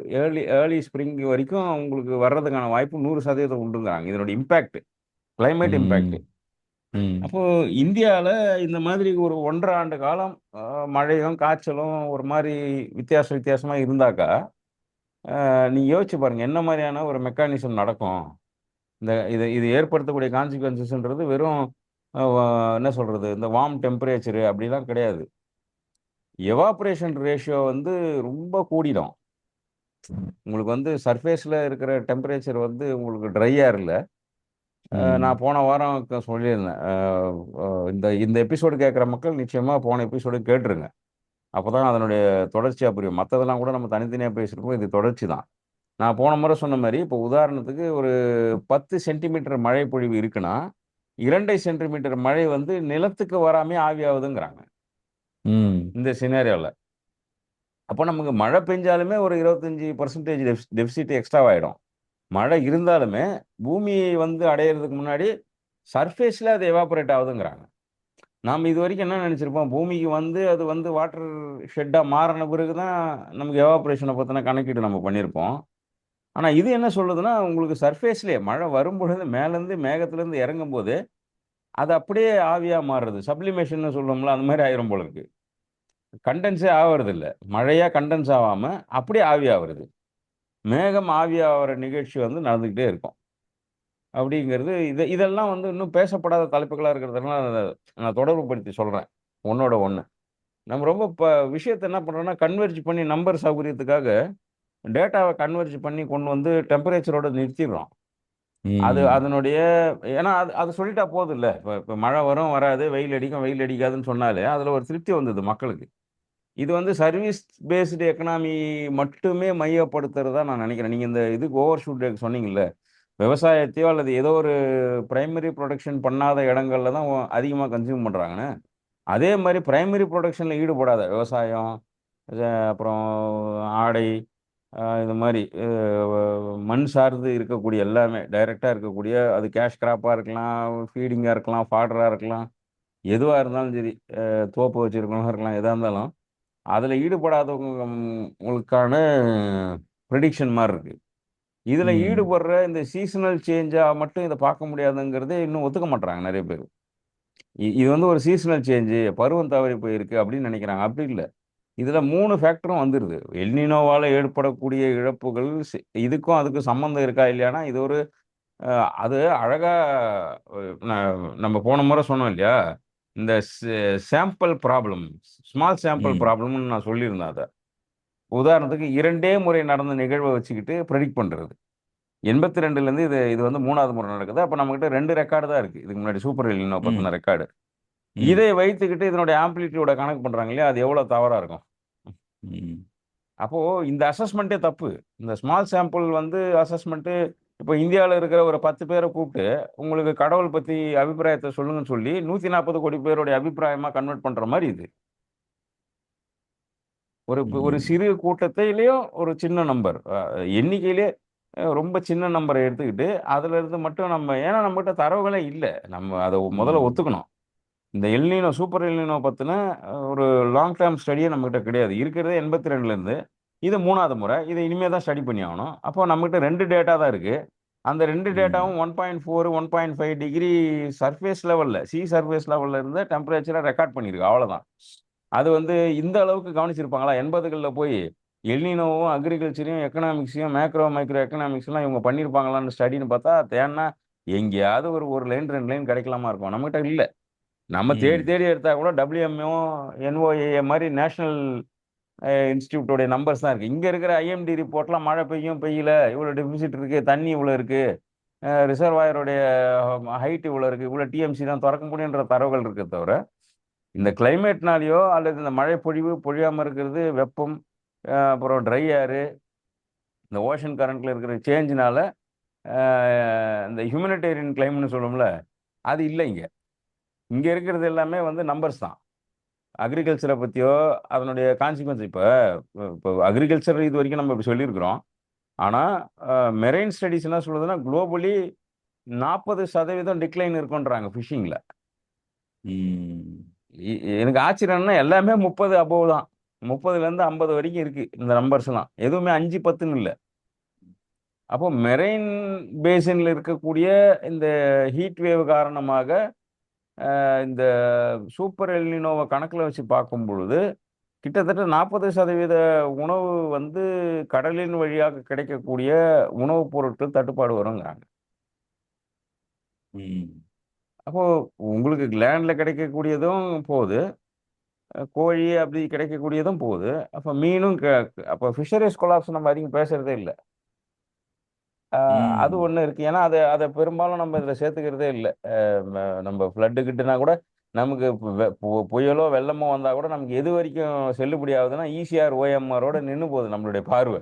ஏர்லி ஸ்ப்ரிங் வரைக்கும் உங்களுக்கு வர்றதுக்கான வாய்ப்பு 100% உண்டுங்கிறாங்க. இதனுடைய இம்பாக்ட், கிளைமேட் இம்பாக்ட். ம். ம். அப்போ இந்தியால இந்த மாதிரி ஒரு 1 1/2 ஆண்டு காலம் மழையும், காய்ச்சலும் ஒரு மாரி வித்தியாசமா இருந்தாக்கா, நீங்க யோசிச்சு பாருங்க. என்ன மாரியான ஒரு மெக்கானிசம் நடக்கும்? இந்த இது இது ஏற்படுத்தக்கூடிய கான்சிக்வென்ஸஸ்ன்றது வெறும் அ வ என்ன சொல்றது? இந்த வார்ம் டெம்பரேச்சர் அப்படிலாம் கிடையாது. எவாப்பரேஷன் ரேஷியோ வந்து ரொம்ப கூடிடும். உங்களுக்கு வந்து சர்ஃபேஸில் இருக்கிற டெம்பரேச்சர் வந்து உங்களுக்கு ட்ரை ஏரில் ம். நான் போன வாரம் சொல்லியிருந்தேன். இந்த இந்த எபிசோடு கேட்குற மக்கள் நிச்சயமாக போன எபிசோடு கேட்டுருங்க. அப்போ தான் அதனுடைய தொடர்ச்சியாக புரியும். மற்றதெல்லாம் கூட நம்ம தனித்தனியாக பேசியிருக்கோம். இது தொடர்ச்சி தான். நான் போன முறை சொன்ன மாதிரி இப்போ உதாரணத்துக்கு ஒரு 10 சென்டிமீட்டர் மழை பொழிவு இருக்குன்னா 2 சென்டிமீட்டர் மழை வந்து நிலத்துக்கு வராமே ஆவியாகுதுங்கிறாங்க ம். இந்த சினேரியோவில். அப்போ நமக்கு மழை பெஞ்சாலுமே ஒரு 25% டெபிசிட் எக்ஸ்ட்ராவாயிடும். மழை இருந்தாலுமே பூமியை வந்து அடையிறதுக்கு முன்னாடி சர்ஃபேஸில் அது எவாபரேட் ஆகுதுங்கிறாங்க. நாம் இது வரைக்கும் என்ன நினச்சிருப்போம், பூமிக்கு வந்து அது வந்து வாட்டர் ஷெட்டாக மாறின பிறகு தான் நமக்கு எவாபரேஷனை பற்றின கணக்கீடு நம்ம பண்ணியிருப்போம். ஆனா இது என்ன சொல்லுதுன்னா, உங்களுக்கு சர்ஃபேஸ்லயே மழை வரும்பொழுது மேலேருந்து மேகத்திலேருந்து இறங்கும்போது, அது அப்படியே ஆவியா மாறுறது. சப்ளிமேஷன்னு சொல்லுவோம்ல, அந்த மாரி ஆயிரும் போல இருக்கு. கண்டென்ஸே ஆவறதில்ல. மழையா கண்டென்ஸ் ஆவாம, அப்படியே ஆவியாவுறது. மேகம் ஆவியாவுற நிகழ்ச்சி வந்து நடந்துகிட்டே இருக்கும். அப்படிங்கிறது இதெல்லாம் வந்து இன்னும் பேசப்படாத தலைப்புகளா இருக்கிறதுனால, நான் தொடர்புபடுத்தி சொல்றேன். ஒண்ணோட ஒண்ணு. நம்ம ரொம்ப விஷயத்த என்ன பண்றோம்னா, கன்வெர்ஜ் பண்ணி நம்பர் சௌகரியத்துக்காக, டேட்டாவ கன்வெர்ஜ் பண்ணி கொண்டு வந்து டெம்பரேச்சரோட நிறுத்திர்றோம். அது ம். அதனுடைய ஏன்னா அது அது சொல்லிட்டா போதுல்ல. இப்ப இப்ப மழை வரும், வராது, வெயில் அடிக்கும், வெயில் அடிக்காதுன்னு சொன்னாலே, அதுல ஒரு திருப்தி வந்தது மக்களுக்கு. இது வந்து சர்வீஸ் பேஸ்டு எக்கனாமி மட்டுமே மையப்படுத்துறதா நான் நினைக்கிறேன். நீங்க இந்த இதுக்கு ஓவர் ஷூட் சொன்னீங்கல்ல. விவசாயத்தையோ அல்லது ஏதோ ஒரு பிரைமரி புரொடக்ஷன் பண்ணாத இடங்கள்ல தான் அதிகமா கன்சியூம் பண்றாங்கன்னு. அதே மாரி பிரைமரி புரொடக்ஷன்ல ஈடுபடாத விவசாயம், அப்புறம் ஆடை, இந்த மாரி மண் சார்ந்து இருக்கக்கூடிய எல்லாமே டைரக்ட்டா இருக்கக்கூடிய அது கேஷ் கிராப்பா இருக்கலாம், ஃபீடிங்கா இருக்கலாம், ஃபாடரா இருக்கலாம். எதுவா இருந்தாலும் சரி, தோப்பு வச்சிருக்கவங்களா இருக்கலாம், எதா இருந்தாலும், அதுல ஈடுபடாதவங்களுக்கான பிரெடிக்ஷன் மாரி இருக்கு. இதுல ம். ஈடுபடுற இந்த சீசனல் சேஞ்சா மட்டும் இத பார்க்க முடியாதுங்கிறதே இன்னும் ஒத்துக்க மாட்றாங்க நெறைய பேரு. இது வந்து ஒரு சீசனல் சேஞ்சு, பருவம் தவறி போயிருக்கு அப்படின்னு நெனைக்கிறாங்க. அப்படி இல்ல. இதுல 3 ஃபேக்டரும் வந்துருது. எல்னினோவால ஏற்படக்கூடிய இழப்புகள் இதுக்கும் அதுக்கும் சம்மந்தம் இருக்கா இல்லையான்னா, இது ஒரு அ அது அழகா அ ந நம்ம போன முறை சொன்னோம் இல்லையா? இந்த சாம்பிள் ப்ராப்ளம், ஸ்மால் சாம்பிள் ம். ப்ராப்ளம்ன்னு நான் சொல்லியிருந்தேன் அத. உதாரணத்துக்கு 2டே முறை நடந்த நிகழ்வ வச்சுக்கிட்டு பிரெடிக்ட் பண்றது. 82லேருந்து இது இது வந்து 3வது முறை நடக்குது. அப்ப நம்மகிட்ட 2 ரெக்கார்டு தான் இருக்கு. இதுக்கு முன்னாடி சூப்பர் எல்னினோ ம். பத்தின ரெக்கார்டு. ம். இதை வைத்துக்கிட்டு இதனுடைய ஆம்ப்ளிட்யூட கணக்கு பண்றாங்க இல்லையா? அது எவ்வளோ தவறா இருக்கும்? ம். அப்போ இந்த அசஸ்மென்ட்டே தப்பு. இந்த ஸ்மால் சாம்பிள் வந்து அசஸ்மென்ட்டு இப்போ இந்தியால இருக்கிற ஒரு 10 பேர கூப்ட்டு, உங்களுக்கு கடவுள் பத்தி அபிப்பிராயத்த சொல்லுங்கன்னு சொல்லி 140,00,00,000 பேருடைய அபிப்பிராயமா கன்வெர்ட் பண்ற மாரி இது. ஒரு ம். சிறு கூட்டத்திலயும் ஒரு சின்ன நம்பர். எண்ணிக்கையிலே ரொம்ப சின்ன நம்பர எடுத்துக்கிட்டு, அதிலிருந்து மட்டும் ஏன்னா நம்மகிட்ட தரவுகளே இல்ல. நம்ம அத முதல்ல ம். ஒத்துக்கணும். இந்த எல்னினோ, சூப்பர் எல்னினோ பத்தின ஒரு லாங் டெர்ம் ஸ்டடியே நம்மகிட்ட கிடையாது. இருக்கிறதே 82லேருந்து. இது 3வது முறை. இத இனிமே தான் ஸ்டடி பண்ணி ஆகணும். அப்போ நம்மகிட்ட 2 டேட்டா தான் இருக்கு. அந்த 2 ம். டேட்டாவும் 1.4, 1.5 டிகிரி சர்ஃபேஸ் லெவல்ல, சர்ஃபேஸ் லெவல்ல இருந்த டெம்பரேச்சர ரெக்கார்ட் பண்ணியிருக்கு. அவ்வளோதான். அது வந்து இந்த அளவுக்கு கவனிச்சிருப்பாங்களா? 80கள்ல போய் எல்னினோவும், அக்ரிகல்ச்சரையும், எக்கனாமிக்ஸையும், மேக்ரோ, மைக்ரோ எக்கனாமிக்ஸ்லாம் இவங்க பண்ணியிருப்பாங்களான்னு ஸ்டடின்னு பார்த்தா, தேடுனா எங்கேயாவது ஒரு 1 லைன், 2 லைன் கிடைக்கலாமா இருக்கும். நம்மகிட்ட இல்ல. நம்ம தேடி ம். தேடி எடுத்தா கூட WMO, NOAA மாரி நேஷனல் இன்ஸ்டிடியூட்டோட நம்பர்ஸ் தான் இருக்கு. இங்க இருக்கிற IMD ரிப்போர்ட்லாம் மழை பெய்யும், பெய்யல, இவ்வளோ டெபிசிட் இருக்கு, தண்ணி இவ்வளோ இருக்கு, ரிசர்வாயருடைய ஹைட் இவ்வளோ இருக்கு, இவ்வளோ டிஎம்சி தான் தொறக்க முடியுன்ற தரவுகள் இருக்கே தவிர, இந்த ம். கிளைமேட்னாலயோ அல்லது இந்த மழை பொழிவு, பொழியாம இருக்கிறது, வெப்பம், அப்புறம் ட்ரை ஏரு, இந்த ஓஷன் கரண்ட்ல இருக்கிற சேஞ்ச்னால, அ இந்த ஹியூமனிட்டேரியன் கிளைம்ன்னு சொல்லுவோம்ல, அது இல்ல இங்க. இங்க இருக்கிறது எல்லாமே வந்து நம்பர்ஸ் தான். அக்ரிகல்ச்சர பத்தியோ, அதனுடைய கான்சிக்வென்ஸ் இப்ப இப்ப அக்ரிகல்ச்சர் இதுவரைக்கும் நம்ம இப்படி சொல்லியிருக்கிறோம். ஆனா, அ மெரைன் ஸ்டடீஸ் என்ன சொல்லுதுன்னா, குளோபலி 40% டிக்ளைன் இருக்குன்றாங்க ஃபிஷிங்ல. ம். இ எனக்கு ஆச்சரியம் என்னன்னா, எல்லாமே 30 அபோவ் தான். 30லேருந்து 50 வரைக்கும் இருக்கு. இந்த நம்பர்ஸ்லாம். எதுவுமே 5, 10ன்னு இல்ல. அப்போ மெரைன் பேசின்ல இருக்கக்கூடிய இந்த ஹீட் வேவ் காரணமாக, இந்த சூப்பர் எல்னினோவ கணக்குல வச்சு பார்க்கும் பொழுது, கிட்டத்தட்ட 40% உணவு வந்து கடலின் வழியாக கிடைக்கக்கூடிய உணவுப் பொருட்கள் தட்டுப்பாடு வருங்கிறாங்க. ம். அப்போ உங்களுக்கு லேண்ட்ல கிடைக்கக்கூடியதும் போது, கோழி அப்படி கிடைக்கக்கூடியதும் போகுது. அப்போ மீனும் அப்போ ஃபிஷரிஸ் கொலாப்ஸ் நம்ம அதிகம் பேசுறதே இல்லை. அது ம் ஒண்ணு இருக்கு. ஏன்னா, அத பெரும்பாலும் நம்ம இதுல சேர்த்துக்கிறதே இல்ல. நம்ம ஃப்ளட் கிட்டுனா கூட நமக்கு புயலோ, வெள்ளமோ வந்தா கூட நமக்கு எது வரைக்கும் செல்லுபடி ஆகுதுன்னா, ஈசிஆர், ஓஎம்ஆரோட நின்னு போகுது நம்மளுடைய பார்வை.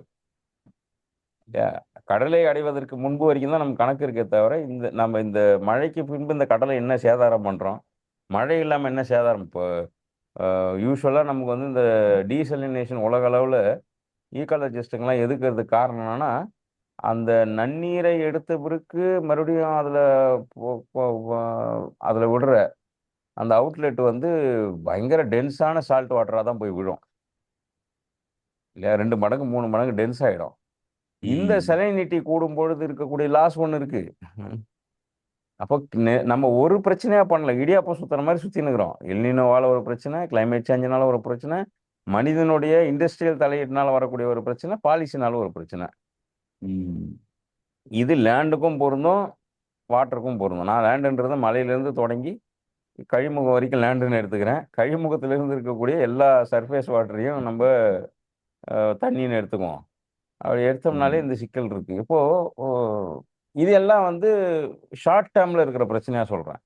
இல்லையா? கடலை அடைவதற்கு முன்பு வரைக்கும் தான் நமக்கு கணக்கு இருக்கே தவிர, இந்த மழைக்கு பின்பு இந்த கடலை என்ன சேதாரம் பண்றோம்? மழை இல்லாம என்ன சேதாரம்? இப்போ யூசுவலா நமக்கு வந்து இந்த டீசலினேஷன் உலக அளவுல ஈக்காலஜிஸ்ட்டுங்கலாம் எதுக்குறதுக்கு காரணம் என்னன்னா, அந்த நன்னீரை எடுத்த பிறகு மறுபடியும் பொ பொ வ அதுல விடுற அந்த அவுட்லெட் வந்து பயங்கர டென்ஸான சால்ட் வாட்டரா தான் போய் விழும். இல்லையா? 2 மடங்கு, 3 மடங்கு டென்ஸ் ஆயிடும். இந்த ம் சலைனிட்டி கூடும்பொழுது இருக்கக்கூடிய லாஸ் ஒண்ணு இருக்கு. ம். அப்போ நம்ம ஒரு பிரச்சனையா பண்ணல. இடியாப்பம் சுத்துற மாரி சுத்தின்னுக்கிறோம். எல்னினோவால ஒரு பிரச்சனை, கிளைமேட் சேஞ்சுனால ஒரு பிரச்சனை, மனிதனுடைய இண்டஸ்ட்ரியல் தலையீடுனால வரக்கூடிய ஒரு பிரச்சனை, பாலிசினால ஒரு பிரச்சனை. ம் இது லேண்டுக்கும் பொருந்தும், வாட்டருக்கும் பொருந்தும். நான் லேண்டுன்றது மலையிலேருந்து தொடங்கி கழிமுகம் வரைக்கும் லேண்டுன்னு எடுத்துக்கிறேன். கழிமுகத்திலிருந்து இருக்கக்கூடிய எல்லா சர்ஃபேஸ் வாட்டரையும் நம்ப தண்ணீன்னு எடுத்துக்குவோம். அப்படி எடுத்தோம்னாலே ம் இந்த சிக்கல் இருக்கு. இப்போ ஒ இது எல்லாம் வந்து ஷார்ட் டேர்ம்ல இருக்கிற பிரச்சனையா சொல்றேன்.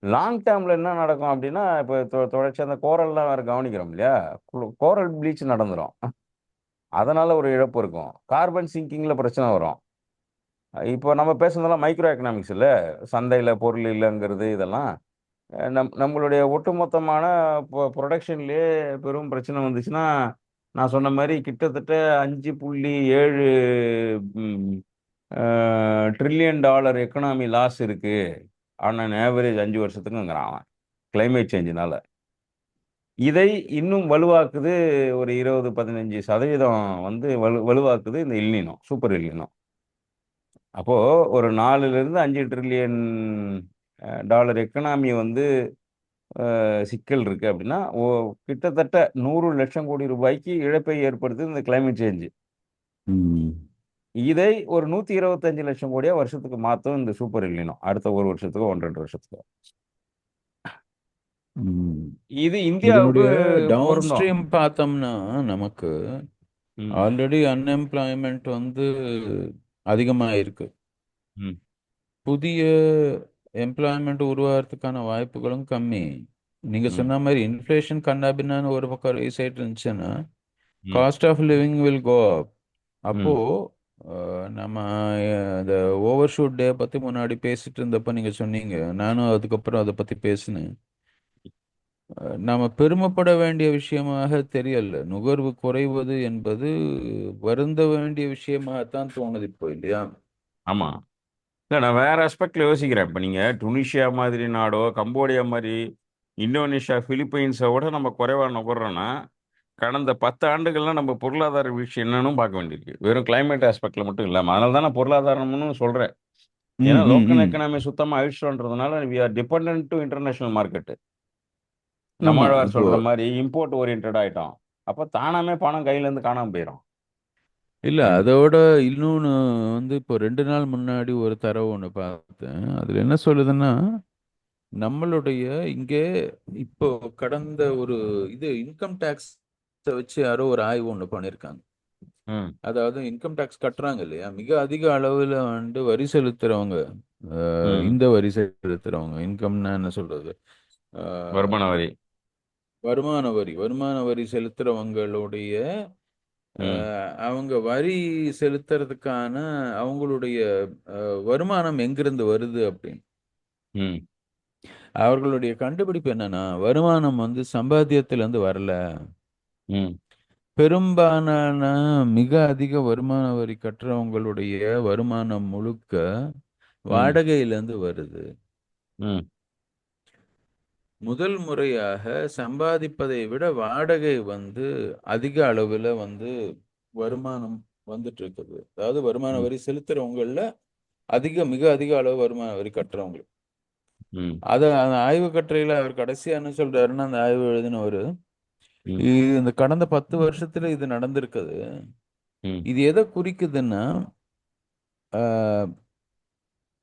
லாங் டேர்ம்ல என்ன நடக்கும் அப்படின்னா, இப்போ தொடர்ச்சியா அந்த கோரல்லாம் வேற கவனிக்கிறோம் இல்லையா? கோரல் ப்ளீச் நடந்துரும். அதனால ஒரு இழப்பு இருக்கும். கார்பன் சிங்கிங்ல பிரச்சனை வரும். இப்போ நம்ம பேசுனதெல்லாம் மைக்ரோ எக்கனாமிக்ஸ் இல்ல. சந்தையில பொருள் இல்லங்கிறது இதெல்லாம். நம்மளுடைய ஒட்டுமொத்தமான புரொடக்ஷன்லயே பெரும் பிரச்சனை வந்துச்சுன்னா, நான் சொன்ன மாரி கிட்டத்தட்ட 5.7 ம் அ ட்ரில்லியன் டாலர் எக்கனாமி லாஸ் இருக்கு. ஆன் அன் ஆவரேஜ் 5 வருஷத்துக்குங்கிறான் அவன். கிளைமேட் சேஞ்சுனால. இதை இன்னும் வலுவாக்குது ஒரு 20, 15% வந்து வலுவாக்குது இந்த எல்னினோ, சூப்பர் எல்னினோ. அப்போ ஒரு 4லிருந்து 5 ட்ரில்லியன் டாலர் எக்கனாமி வந்து சிக்கல் இருக்கு அப்படின்னா, கிட்டத்தட்ட 100,00,000 கோடி ரூபாய்க்கு இழப்பை ஏற்படுத்துது இந்த கிளைமேட் சேஞ்ச். ம் இதை ஒரு 125,00,000 கோடியா வருஷத்துக்கு மாத்தும் இந்த சூப்பர் எல்னினோ. அடுத்த 1 வருஷத்துக்கோ, 1 2 வருஷத்துக்கோ. ம் இது இந்தியாவுக்கு இதனுடைய டவுன் பொருந்தும். ஸ்ட்ரீம் பார்த்தோம்னா நமக்கு ம், ஆல்ரெடி அன்எம்ப்ளாய்மெண்ட் வந்து அதிகமாக இருக்கு. ம், புதிய எம்ப்ளாய்மெண்ட் உருவாகிறதுக்கான வாய்ப்புகளும் கம்மி. நீங்க ம், சொன்ன மாதிரி இன்ஃப்ளேஷன் கண்ணாபின்னான்னு ஒரு பக்கம் ரைஸ் ஆயிட்டு இருந்துச்சுன்னா ம், cost of living will go up. அப்போ ம். நம்ம இந்த ஓவர் ஷூட் டே பத்தி முன்னாடி பேசிட்டு இருந்தப்ப நீங்க சொன்னீங்க, நானும் அதுக்கப்புறம் அதை பத்தி பேசினேன். நாம பெருமைப்பட வேண்டிய விஷயமாக தெரியல. நுகர்வு குறைவது என்பது வருந்த வேண்டிய விஷயமாகத்தான் தோணுது இப்போ, இல்லையா? ஆமா. இல்ல நான் வேற அஸ்பெக்ட்ல யோசிக்கிறேன். இப்ப நீங்க டுனிஷியா மாதிரி நாடோ, கம்போடியா மாரி, இந்தோனேஷியா, பிலிப்பைன்ஸ விட நம்ம குறைவா நுகர்றோம்னா, கடந்த 10 ஆண்டுகள்ல நம்ம பொருளாதார வீழ்ச்சி என்னன்னும் பார்க்க வேண்டியிருக்கு. வெறும் கிளைமேட் ஆஸ்பெக்ட்ல மட்டும் இல்லாம. அதனால தான் நான் பொருளாதாரம்னு சொல்றேன். ஏன்னா ம் ம் லோக்கல் ம் எக்கனாமி சுத்தமா அழிச்சிட்டோன்றதுனால we are dependent to international market. ஆமா. நம்மாழ்வார் இப்போ சொல்ற மாரி இம்போர்ட் ஓரியன்டட் ஆயிட்டோம். அப்ப தானாமே பணம் கையில இருந்து காணாம போயிரும். இல்ல இந்த அதோட இன்னொன்னு வந்து இப்போ 2 நாள் முன்னாடி ஒரு தரவு ஒன்று பார்த்தேன். அதுல என்ன சொல்லுதுன்னா நம்மளுடைய இங்கே இப்போ கடந்த ஒரு இது இன்கம் டேக்ஸ் வச்சு யாரோ ஒரு ஆய்வு ஒன்று பண்ணியிருக்காங்க. ம், அதாவது இன்கம் டேக்ஸ் கட்டுறாங்க இல்லையா, மிக அதிக அளவில் வந்து வரி செலுத்துறவங்க, ம். இந்த வரி செலுத்துறவங்க, இன்கம்னா என்ன சொல்றது, வருமான அஹ், வரி. வருமான வரி செலுத்துறவங்களுடைய ம், அவங்க வரி செலுத்துறதுக்கான அவங்களுடைய வருமானம் எங்கிருந்து வருது அப்படின்னு ம், அவர்களுடைய கண்டுபிடிப்பு என்னன்னா, வருமானம் வந்து சம்பாத்தியத்திலிருந்து வரல. ம், பெரும்பாலான மிக அதிக வருமான வரி கட்டுறவங்களுடைய வருமானம் முழுக்க ம், வாடகையிலிருந்து வருது. ம், முதல் முறையாக சம்பாதிப்பதை விட வாடகை வந்து அதிக அளவில் வந்து வருமானம் வந்துட்டு இருக்குது. அதாவது வருமான ம், வரி செலுத்துறவங்கள மிக அதிக அளவு வருமான வரி கட்டுறவங்க. ம், அந்த ஆய்வு கட்டுரையில அவர் கடைசியா என்ன சொல்றாருன்னா, அந்த ஆய்வு எழுதினவர், ம், இந்த கடந்த 10 வருஷத்துல இது நடந்திருக்குது. ம், இது எதை குறிக்குதுன்னா, ஆஹ்,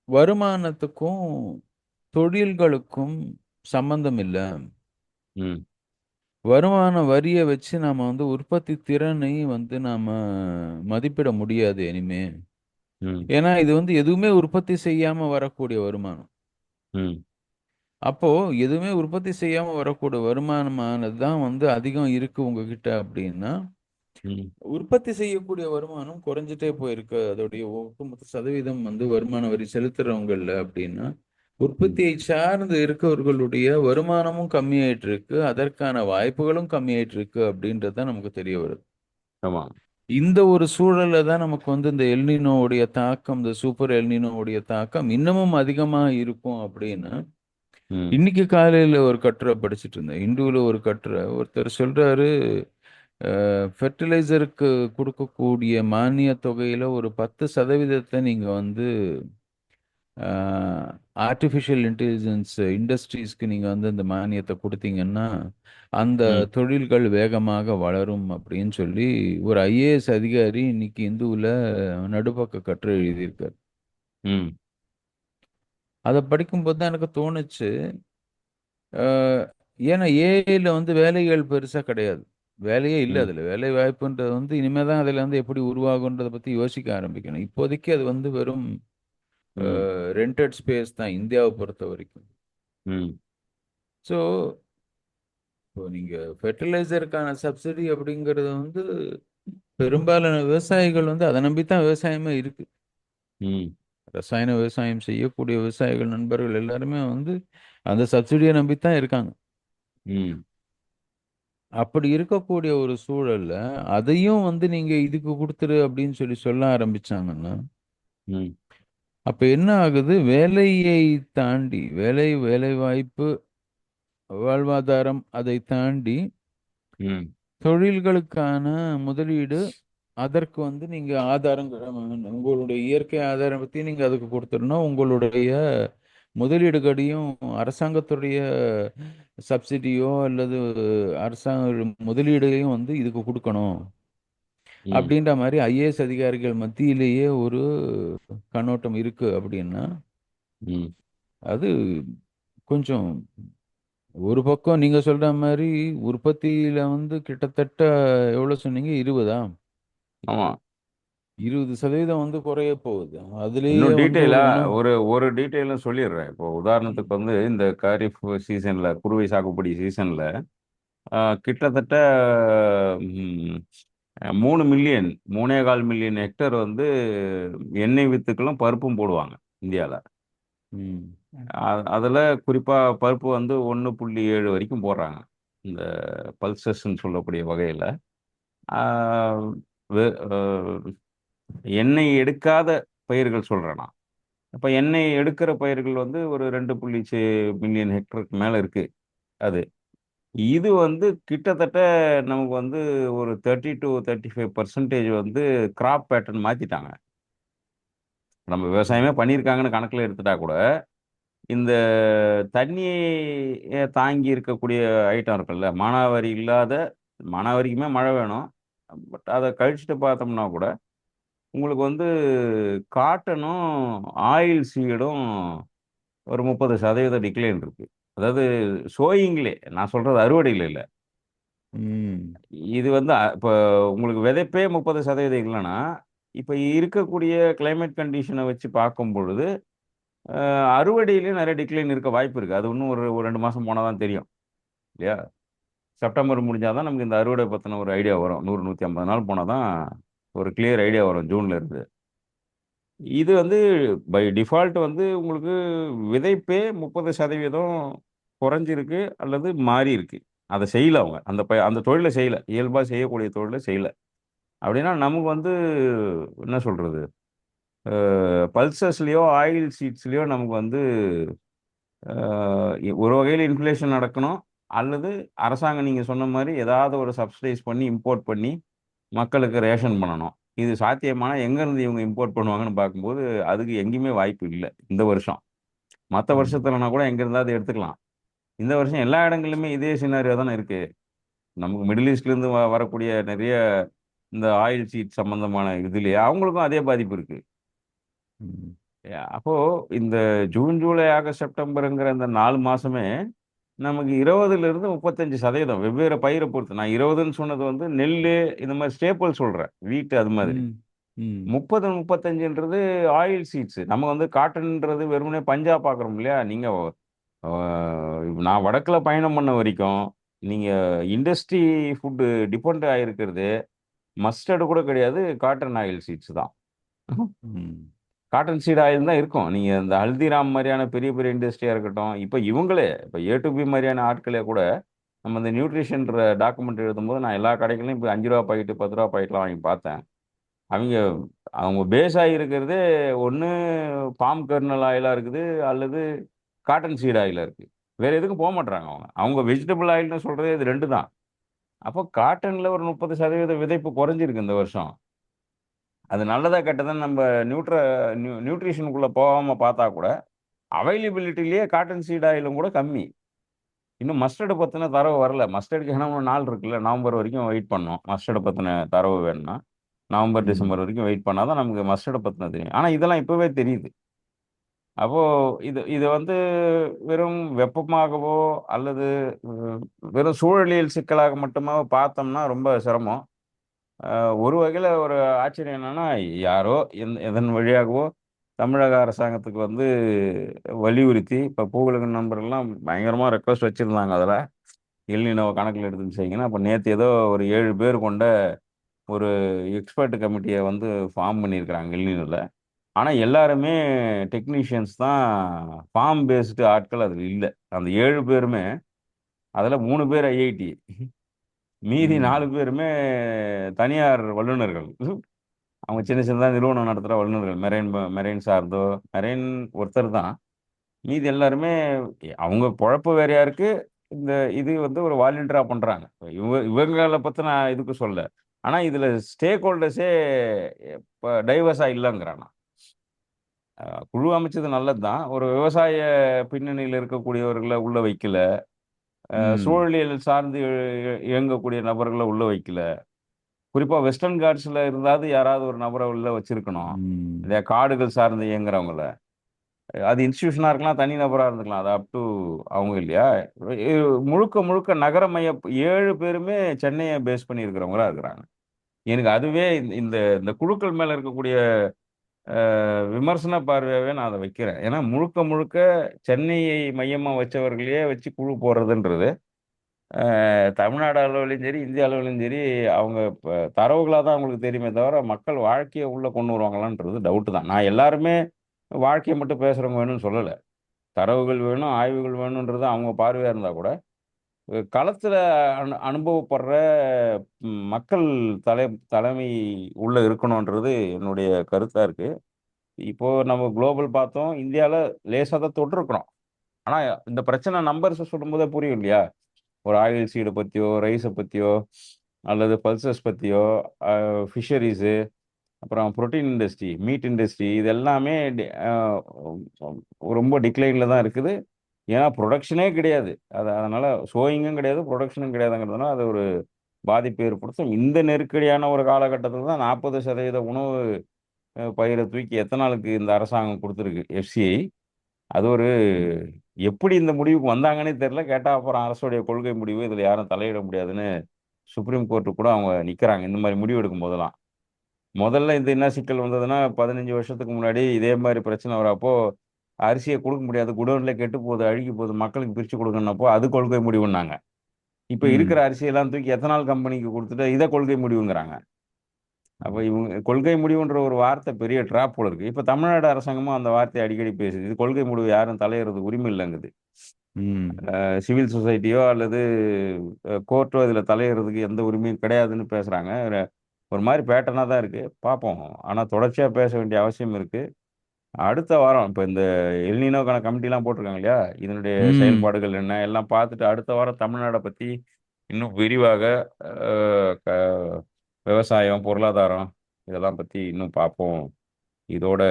வருமானத்துக்கும் தொழில்களுக்கும் சம்பந்தம் இல்லை. ம். வருமான வரிய வச்சு நாம வந்து உற்பத்தி திறனை வந்து நாம மதிப்பிட முடியாது இனிமே. ம் ஏன்னா இது வந்து எதுவுமே உற்பத்தி செய்யாம வரக்கூடிய வருமானம். ம் அப்போ எதுவுமே உற்பத்தி செய்யாம வரக்கூடிய வருமானமானது தான் வந்து அதிகம் இருக்கு உங்ககிட்ட அப்படின்னா, ம் உற்பத்தி செய்யக்கூடிய வருமானம் குறைஞ்சிட்டே போயிருக்கு. அதோடைய ஒட்டுமொத்த சதவீதம் வந்து வருமான வரி செலுத்துறவங்கல்ல அப்படின்னா, ம் உற்பத்தியை சார்ந்து இருக்கவர்களுடைய வருமானமும் கம்மியாயிட்டு இருக்கு. அதற்கான வாய்ப்புகளும் கம்மியாயிட்டு இருக்கு அப்படின்றது தான் நமக்கு தெரிய வருது. ஆமா. இந்த ஒரு சூழல்ல தான் நமக்கு வந்து இந்த எல்னினோவுடைய தாக்கம், இந்த சூப்பர் எல்னினோவுடைய தாக்கம் இன்னமும் அதிகமா இருக்கும் அப்படின்னு, ம் இன்னைக்கு காலையில ஒரு கட்டுரை படிச்சுட்டு இருந்தேன். இந்துல ஒரு கட்டுரை. ஒருத்தர் சொல்றாரு, ஃபெர்டிலைசருக்கு குடுக்கக்கூடிய மானியத் தொகையில ஒரு 10% நீங்க வந்து அ ஆர்ட்டிஃபிஷியல் இன்டெலிஜென்ஸ் இண்டஸ்ட்ரீஸ்க்கு நீங்க வந்து அந்த மானியத்த குடுத்தீங்கன்னா, அந்த ம் தொழில்கள் வேகமாக வளரும் அப்படின்னு சொல்லி ஒரு ஐஏஎஸ் அதிகாரி இன்னைக்கு இந்துவுல நடுப்பக்க கட்டுரை எழுதியிருக்காரு. ம் அத படிக்கும்போது தான் எனக்கு தோணுச்சு, அ ஏன்னா ஏஐல வந்து வேலைகள் பெருசா கிடையாது. வேலையே இல்ல ம் அதுல. வேலை வாய்ப்புன்றது வந்து இனிமே தான் அதுல வந்து எப்படி உருவாகுன்றத பத்தி யோசிக்க ஆரம்பிக்கணும். இப்போதைக்கு அது வந்து வெறும் ம் ரென்டட் ஸ்பேஸ் தான் இந்தியாவ பொறுத்தவரைக்கும். ம் ஸோ, இப்போ நீங்க ஃபெர்டிலைசருக்கான சப்சிடி அப்படிங்கிறது வந்து பெரும்பாலான விவசாயிகள் வந்து அத நம்பி தான் விவசாயமே இருக்கு. ம் ரசாயன விவசாயம் செய்யக்கூடிய விவசாயிகள் நண்பர்கள் எல்லாருமே வந்து அந்த சப்சிடிய நம்பி தான் இருக்காங்க. ம் அப்படி இருக்கக்கூடிய ஒரு சூழல்ல, அதையும் வந்து நீங்க இதுக்கு குடுத்துரு அப்படின்னு சொல்லி சொல்ல ஆரம்பிச்சாங்கன்னா, ம் அப்ப என்ன ஆகுது? வேலையை தாண்டி வேலைவாய்ப்பு, வாழ்வாதாரம் அதை தாண்டி ம் தொழில்களுக்கான முதலீடு, அதற்கு வந்து நீங்க ஆதாரங்கள் உங்களுடைய இயற்கை ஆதாரம் பத்தி நீங்க அதுக்கு குடுத்துடணும். உங்களுடைய முதலீடுகளையும் அரசாங்கத்துடைய சப்சிடியோ அல்லது அரசாங்க முதலீடையும் வந்து இதுக்கு குடுக்கணும். ம் அப்படின்ற மாரி ஐஏஎஸ் அதிகாரிகள் மத்தியிலேயே ஒரு கண்ணோட்டம் இருக்கு அப்படின்னா, ம் அது கொஞ்சம் ஒரு பக்கம் நீங்க சொல்ற மாரி உற்பத்தியில வந்து கிட்டத்தட்ட எவ்வளோ சொன்னீங்க? 20ஆ? ஆமா. 20% வந்து குறைய போகுது. அதிலேயே இன்னும் வந்து டீட்டெயிலா ஒரு இன்னும் ஒரு ஒரு டீட்டெயிலும் சொல்லிடுறேன். இப்போ உதாரணத்துக்கு வந்து இந்த காரிஃப் சீசன்ல குறுவை சாகுபடி சீசன்ல கிட்டத்தட்ட ம், 3 மில்லியன் 3,4 மில்லியன் ஹெக்டேர் வந்து எண்ணெய் வித்துக்களும் பருப்பும் போடுவாங்க இந்தியால. ம். அதுல குறிப்பா பருப்பு வந்து 1.7 வரைக்கும் போடுறாங்க. இந்த பல்சஸ்ன்னு சொல்லக்கூடிய வகையில. ஆ, வெ அ எண்ணெய் எடுக்காத பயிர்கள் சொல்றேன் நான். அப்ப எண்ணெய் எடுக்கிற பயிர்கள் வந்து ஒரு 2 மில்லியன் ஹெக்டருக்கு மேல இருக்கு அது. இது வந்து கிட்டத்தட்ட நமக்கு வந்து ஒரு 30-35% வந்து கிராப் பேட்டர்ன் மாத்திட்டாங்க. நம்ம விவசாயமே பண்ணியிருக்காங்கன்னு கணக்குல எடுத்துட்டா கூட, இந்த தண்ணிய தாங்கி இருக்கக்கூடிய ஐட்டம் இருக்குல்ல, மானாவாரி இல்லாத மானாவாரிக்குமே மழை வேணும். பட் அத கழிச்சுட்டு பார்த்தோம்னா கூட, உங்களுக்கு வந்து காட்டனும், ஆயில் சீடும் ஒரு 30% டிக்ளைன் இருக்கு. அதாவது சோயிங்லே நான் சொல்றது அறுவடையில இல்ல. ம். இது வந்து இப்ப உங்களுக்கு விதைப்பே 30% இல்லன்னா, இப்ப இருக்கக்கூடிய கிளைமேட் கண்டிஷன வச்சு பார்க்கும் பொழுது, அறுவடையிலயும் நெறைய டிக்ளைன் இருக்க வாய்ப்பு இருக்கு. அது இன்னும் ஒரு ஒரு 2 மாசம் போனா தான் தெரியும். இல்லையா? செப்டம்பர் முடிஞ்சா தான் நமக்கு இந்த அறுவடை பத்தின ஒரு ஐடியா வரும். 100, 150 நாள் போனா தான் ஒரு கிளியர் ஐடியா வரும் ஜூன்ல இருந்து. இது வந்து பை டிஃபால்ட் வந்து உங்களுக்கு விதைப்பே 30% குறைஞ்சிருக்கு அல்லது மாறியிருக்கு. அத செய்யல அவங்க. அந்த தொழில செய்யல. இயல்பா செய்யக்கூடிய தொழில செய்யல. அப்படின்னா நமக்கு வந்து என்ன சொல்றது? பல்சஸ்லயோ, ஆயில் சீட்ஸ்லயோ நமக்கு வந்து அ ஒரு வகையில இன்ஃப்ளேஷன் நடக்கணும். அல்லது அரசாங்கம் நீங்க சொன்ன மாரி ஏதாவது ஒரு சப்சிடைஸ் பண்ணி, இம்போர்ட் பண்ணி மக்களுக்கு ரேஷன் பண்ணணும். இது சாத்தியமானா எங்கருந்து இவங்க இம்போர்ட் பண்ணுவாங்கன்னு பார்க்கும்போது, அதுக்கு எங்கேயுமே வாய்ப்பு இல்ல, இந்த வருஷம். மத்த ம். வருஷத்துலனா கூட எங்க இருந்தாவது எடுத்துக்கலாம். இந்த வருஷம் எல்லா இடங்கள்லயுமே இதே சினாரியோ தானே இருக்கு. நமக்கு மிடில் ஈஸ்ட்லேருந்து வரக்கூடிய நெறைய இந்த ஆயில் சீட் சம்மந்தமான இதுலயே அவங்களுக்கும் அதே பாதிப்பு இருக்கு. ம். அப்போ இந்த ஜூன், ஜூலை, ஆகஸ்ட், செப்டம்பர்ங்கிற இந்த 4 மாசமே நமக்கு 20லிருந்து 35% வெவ்வேறு பயிரை பொறுத்து. நான் 20ன்னு சொன்னது வந்து நெல்லு, இந்த மாதிரி ஸ்டேப்பிள் சொல்றேன். வீட்டு அது மாதிரி. ம். ம். 30, 35ன்றது ஆயில் சீட்ஸ். நம்ம வந்து காட்டன்ன்றது வெறுமனே பஞ்சா பார்க்குறோம் இல்லையா? நீங்க அ நான் வடக்குல பயணம் பண்ண வரைக்கும், நீங்க இண்டஸ்ட்ரி ஃபுட் டிபெண்ட் ஆயிருக்கிறது மஸ்டர்ட் கூட கிடையாது. காட்டன் ஆயில் சீட்ஸ் தான். ம். காட்டன் சீட் ஆயில் தான் இருக்கும். நீங்க இந்த ஹல்திராம் மாரியான பெரிய, பெரிய இண்டஸ்ட்ரியா இருக்கட்டும், இப்ப இவங்களே இப்ப ஏ டூ பி மாரியான ஆட்களே கூட, நம்ம இந்த நியூட்ரிஷன்ற டாக்குமெண்ட் எழுதும்போது, நான் எல்லா கடைகள்லயும் போய் ரூ. 5 பாக்கெட்டு, ரூ. 10 பாக்கெட்லாம் வாங்கி பார்த்தேன். அவிங்க அவங்க பேஸ் ஆகி இருக்கிறதே ஒண்ணு பாம் கெர்னல் ஆயிலா இருக்குது, அல்லது காட்டன் சீட் ஆயிலா இருக்கு. வேற எதுக்கும் போமாட்றாங்க அவங்க. அவங்க வெஜிடபிள் ஆயில்ன்னு சொல்றதே இது 2 தான். அப்போ காட்டன்ல ஒரு 30% விதைப்பு குறைஞ்சிருக்கு இந்த வருஷம். அது நல்லதா கெட்டதான்னு நம்ம நியூட்ரிஷனுக்குள்ள போகாம பார்த்தா கூட, அவைலபிலிட்டிலயே காட்டன் சீட் ஆயிலும் கூட கம்மி. இன்னும் மஸ்டர்ட பத்தின தரவு வரல. மஸ்டர்டுக்கு இன்னும் நாள் இருக்குல்ல. நவம்பர் வரைக்கும் வெயிட் பண்ணணும். மஸ்டர்ட பத்தின தரவு வேணும்னா. நவம்பர், ம். டிசம்பர் வரைக்கும் வெயிட் பண்ணா தான் நமக்கு மஸ்டர்ட பத்தினது தெரியும். ஆனா இதெல்லாம் இப்பவே தெரியுது. அப்போ இது இது வந்து வெறும் வெப்பமாகவோ, அல்லது வெறும் சூழலியல் சிக்கலாக மட்டுமா பார்த்தோம்னா ரொம்ப சிரமம். அ ஒரு வகையில ஒரு ஆச்சரியம் என்னன்னா, யாரோ எதன் வழியாகவோ தமிழக அரசாங்கத்துக்கு வந்து வலியுறுத்தி, இப்ப பூவுலக நண்பர்கள்லாம் பயங்கரமா ரெக்வெஸ்ட் வச்சிருந்தாங்க அதுல. எல்னினோவ கணக்குல எடுத்து செய்யுங்கன்னு. அப்ப நேத்து ஏதோ ஒரு 7 பேர் கொண்ட ஒரு எக்ஸ்பர்ட் கமிட்டிய வந்து ஃபார்ம் பண்ணியிருக்கிறாங்க எல்னினோல. ஆனா எல்லாருமே டெக்னீஷியன்ஸ் தான். ஃபார்ம் பேஸ்டு ஆட்கள் அதுல இல்ல. அந்த 7 பேருமே, அதுல 3 பேர் ஐஐடி. மீதி 4 ம். பேருமே தனியார் வல்லுனர்கள். அவங்க சின்ன சின்னதா நிறுவனம் நடத்துற வல்லுனர்கள். மெரெய்ன் சார்ந்தோ மெரெய்ன் ஒருத்தர் தான். மீதி எல்லாருமே அவங்க பொழப்பு வேறையா இருக்கு. இந்த இது வந்து ஒரு வாலண்டியரா பண்றாங்க. இவங்கள பத்தி நான் இதுக்கு சொல்லல. ஆனா இதுல ஸ்டேக் ஹோல்டர்ஸே இப்ப டைவர்ஸா இல்லங்கிறான் நான். குழு அமைச்சது நல்லது தான். ஒரு விவசாய பின்னணியில இருக்கக்கூடியவர்கள உள்ள வைக்கல. ம். சூழலியல் சார்ந்து இயங்கக்கூடிய நபர்கள உள்ள வைக்கல. குறிப்பா வெஸ்டர்ன் காட்ஸ்ல இருந்தாவது யாராவது ஒரு நபர உள்ள வச்சிருக்கணும். ம். இந்த காடுகள் சார்ந்து இயங்குறவங்கள. அது இன்ஸ்டிடியூஷனா இருக்கலாம், தனி நபரா இருந்துக்கலாம். அது அப் டூ அவங்க இல்லையா? இ முழுக்க முழுக்க நகரமய 7 பேருமே சென்னைய பேஸ் பண்ணி இருக்கிறவங்களா இருக்கிறாங்க. எனக்கு அதுவே இந்த இந்த இந்த குழுக்கள் மேல இருக்கக்கூடிய விமர்சன பார்வையாவே நான் அத வைக்கிறேன். ஏன்னா முழுக்க முழுக்க சென்னையை மையமா வச்சவர்களையே வச்சு குழு போடுறதுன்றது, தமிழ்நாடு அளவிலும் சரி, இந்திய அளவிலும் சரி, அவங்க தரவுகளா தான் அவங்களுக்கு தெரியுமே தவிர, மக்கள் வாழ்க்கைய உள்ள கொண்டு வருவாங்களான்றது டவுட் தான். நான் எல்லாருமே வாழ்க்கைய மட்டும் பேசுறவங்க வேணும்னு சொல்லல. தரவுகள் வேணும், ஆய்வுகள் வேணும்ன்றது அவங்க பார்வையா இருந்தா கூட, களத்துல அனுபவப்படுற மக்கள் தலை தலைமை உள்ள இருக்கணும்ன்றது என்னுடைய கருத்தா இருக்கு. இப்போ நம்ம குளோபல் பார்த்தோம். இந்தியால லேசா தான் தொட்டிருக்கிறோம். ஆனா இந்த பிரச்சனை நம்பர்ஸ சொல்லும்போதே புரியும் இல்லையா? ஒரு ஆயில் சீட பத்தியோ, ரைஸ பத்தியோ, அல்லது பல்சஸ் பத்தியோ, அ ஃபிஷரீஸு, அப்புறம் புரோட்டீன் இண்டஸ்ட்ரி, மீட் இண்டஸ்ட்ரி இது எல்லாமே ரொம்ப டிக்ளைன்ல தான் இருக்குது. ஏன்னா புரொடக்ஷனே கிடையாது. அதனால சோயிங்கும் கிடையாது, புரொடக்ஷனும் கிடையாதுங்கிறதுனால அது ஒரு பாதிப்பை ஏற்படுத்தும். இந்த நெருக்கடியான ஒரு காலகட்டத்தில தான் 40% உணவு பயிர தூக்கி எத்தனாலுக்கு இந்த அரசாங்கம் குடுத்திருக்கு எஃப்சிஐ. அது ஒரு ம். எப்படி இந்த முடிவுக்கு வந்தாங்கன்னே தெரியல. கேட்டா அப்புறம் அரசுடைய கொள்கை முடிவு. இதில யாரும் தலையிட முடியாதுன்னு சுப்ரீம் கோர்ட் கூட அவங்க நிக்கிறாங்க. இந்த மாரி முடிவு எடுக்கும்போதெல்லாம். முதல்ல இது என்ன சிக்கல் வந்ததுன்னா, 15 வருஷத்துக்கு முன்னாடி இதே மாரி பிரச்சனை வரப்போ, அரிசிய குடுக்க முடியாது. குடோன்ல கெட்டு போகுது, அழுகி போகுது. மக்களுக்கு பிரிச்சு குடுங்கன்னப்போ, அது கொள்கை முடிவுன்னாங்க. இப்ப இருக்கிற ம். அரிசியெல்லாம் தூக்கி எத்தனால் கம்பெனிக்கு குடுத்துட்டு, இத கொள்கை முடிவுங்கிறாங்க. அப்ப ம். இவங்க கொள்கை முடிவுன்ற ஒரு வார்த்தை பெரிய ட்ராப் போல இருக்கு. இப்ப தமிழ்நாடு அரசாங்கமும் அந்த வார்த்தைய அடிக்கடி பேசுது. இது கொள்கை முடிவு யாரும் தலையிடுறதுக்கு உரிமை இல்லங்குது. ம். சிவில் சொசைட்டியோ அல்லது கோர்ட்டோ இதில தலையிடுறதுக்கு எந்த உரிமையும் கிடையாதுன்னு பேசுறாங்க. ஒரு மாரி பேட்டர்னா தான் இருக்கு. பார்ப்போம். ஆனா தொடர்ச்சியா பேச வேண்டிய அவசியம் இருக்கு. அடுத்த வாரம் இப்ப இந்த எல்னினோக்கான கமிட்டிலாம் போட்டிருக்காங்க இல்லையா? இதனுடைய ம். செயல்பாடுகள் என்ன? எல்லாம் பார்த்துட்டு அடுத்த வாரம் தமிழ்நாட பத்தி இன்னும் விரிவாக அ க விவசாயம், பொருளாதாரம் இதெல்லாம் பத்தி இன்னும் பார்ப்போம். இதோட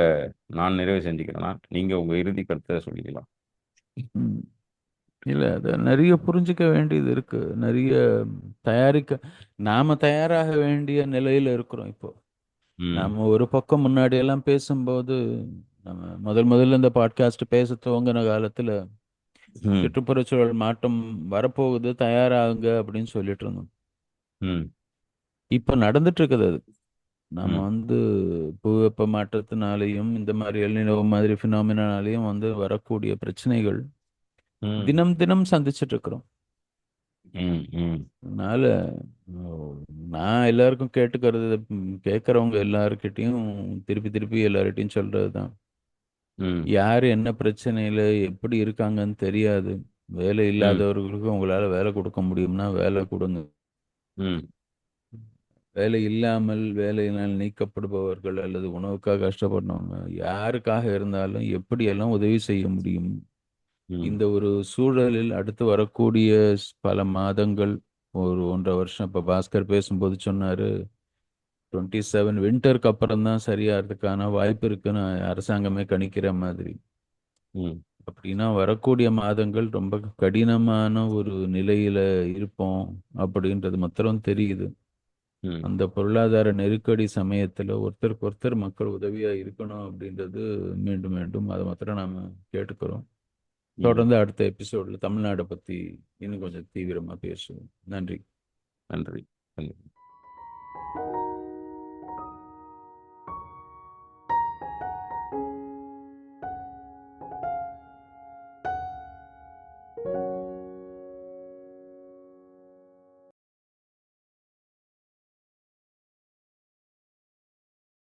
நான் நிறைவு செஞ்சுக்கிறேன்னா, நீங்க உங்க இறுதி கருத்த சொல்லிக்கலாம். ம். இல்ல. அத நெறைய புரிஞ்சுக்க வேண்டியது இருக்கு. நெறைய தயாரிக்க நாம தயாராக வேண்டிய நிலையில இருக்கிறோம் இப்போ. ம். நாம ஒரு பக்கம் முன்னாடியெல்லாம் பேசும்போது, நம்ம முதல் முதல்ல இந்த பாட்காஸ்ட் பேச துவங்குன காலத்துல, ம். சுற்றுப்புறச்சூழல் மாற்றம் வரப்போகுது, தயாராகுங்க அப்படின்னு சொல்லிட்டு இருந்தோம். ம். இப்போ நடந்துட்டு இருக்குது அது. நம்ம ம். வந்து புவிவெப்ப மாற்றத்தினாலேயும் இந்த மாதிரி எல்னினோ மாதிரி ஃபினாமினாலையும் வந்து வரக்கூடிய பிரச்சனைகள் ம். தினம் தினம் சந்திச்சுட்டு இருக்கிறோம். ம். ம். அதனால ஓ, நான் எல்லாருக்கும் கேட்டுக்கிறது, கேட்குறவங்க எல்லாருக்கிட்டையும் திருப்பி திருப்பி எல்லார்கிட்டையும் சொல்றது தான், ம். யார் என்ன பிரச்சனையில் எப்படி இருக்காங்கன்னு தெரியாது. வேலை ம். இல்லாதவர்களுக்கு உங்களால் வேலை கொடுக்க முடியும்னா வேலை கொடுங்க. ம். வேலை இல்லாமல் வேலையினால் நீக்கப்படுபவர்கள் அல்லது உணவுக்காக கஷ்டப்படுறவங்க யாருக்காக இருந்தாலும் எப்படியெல்லாம் உதவி செய்ய முடியும். ம். இந்த ஒரு சூழலில் அடுத்து வரக்கூடிய பல மாதங்கள், ஒரு 1.5 வருஷம், இப்போ பாஸ்கர் பேசும்போது சொன்னாரு 27 வின்டருக்கு அப்புறம் தான் சரியாகிறதுக்கான வாய்ப்பு இருக்குன்னு அரசாங்கமே கணிக்கிற மாதிரி. ம். அப்படின்னா வரக்கூடிய மாதங்கள் ரொம்ப கடினமான ஒரு நிலையில இருப்போம் அப்படின்றது மாத்திரம் தெரியுது. ம். அந்த பொருளாதார நெருக்கடி சமயத்துல ஒருத்தருக்கு ஒருத்தர் மக்கள் உதவியா இருக்கணும் அப்படின்றது மீண்டும் மீண்டும் அதை மாத்திரம் நாம கேட்டுக்கிறோம். ம். தொடர்ந்து அடுத்த எபிசோட்ல தமிழ்நாடை பத்தி இன்னும் கொஞ்சம் தீவிரமா பேசுவோம். நன்றி. நன்றி. நன்றி.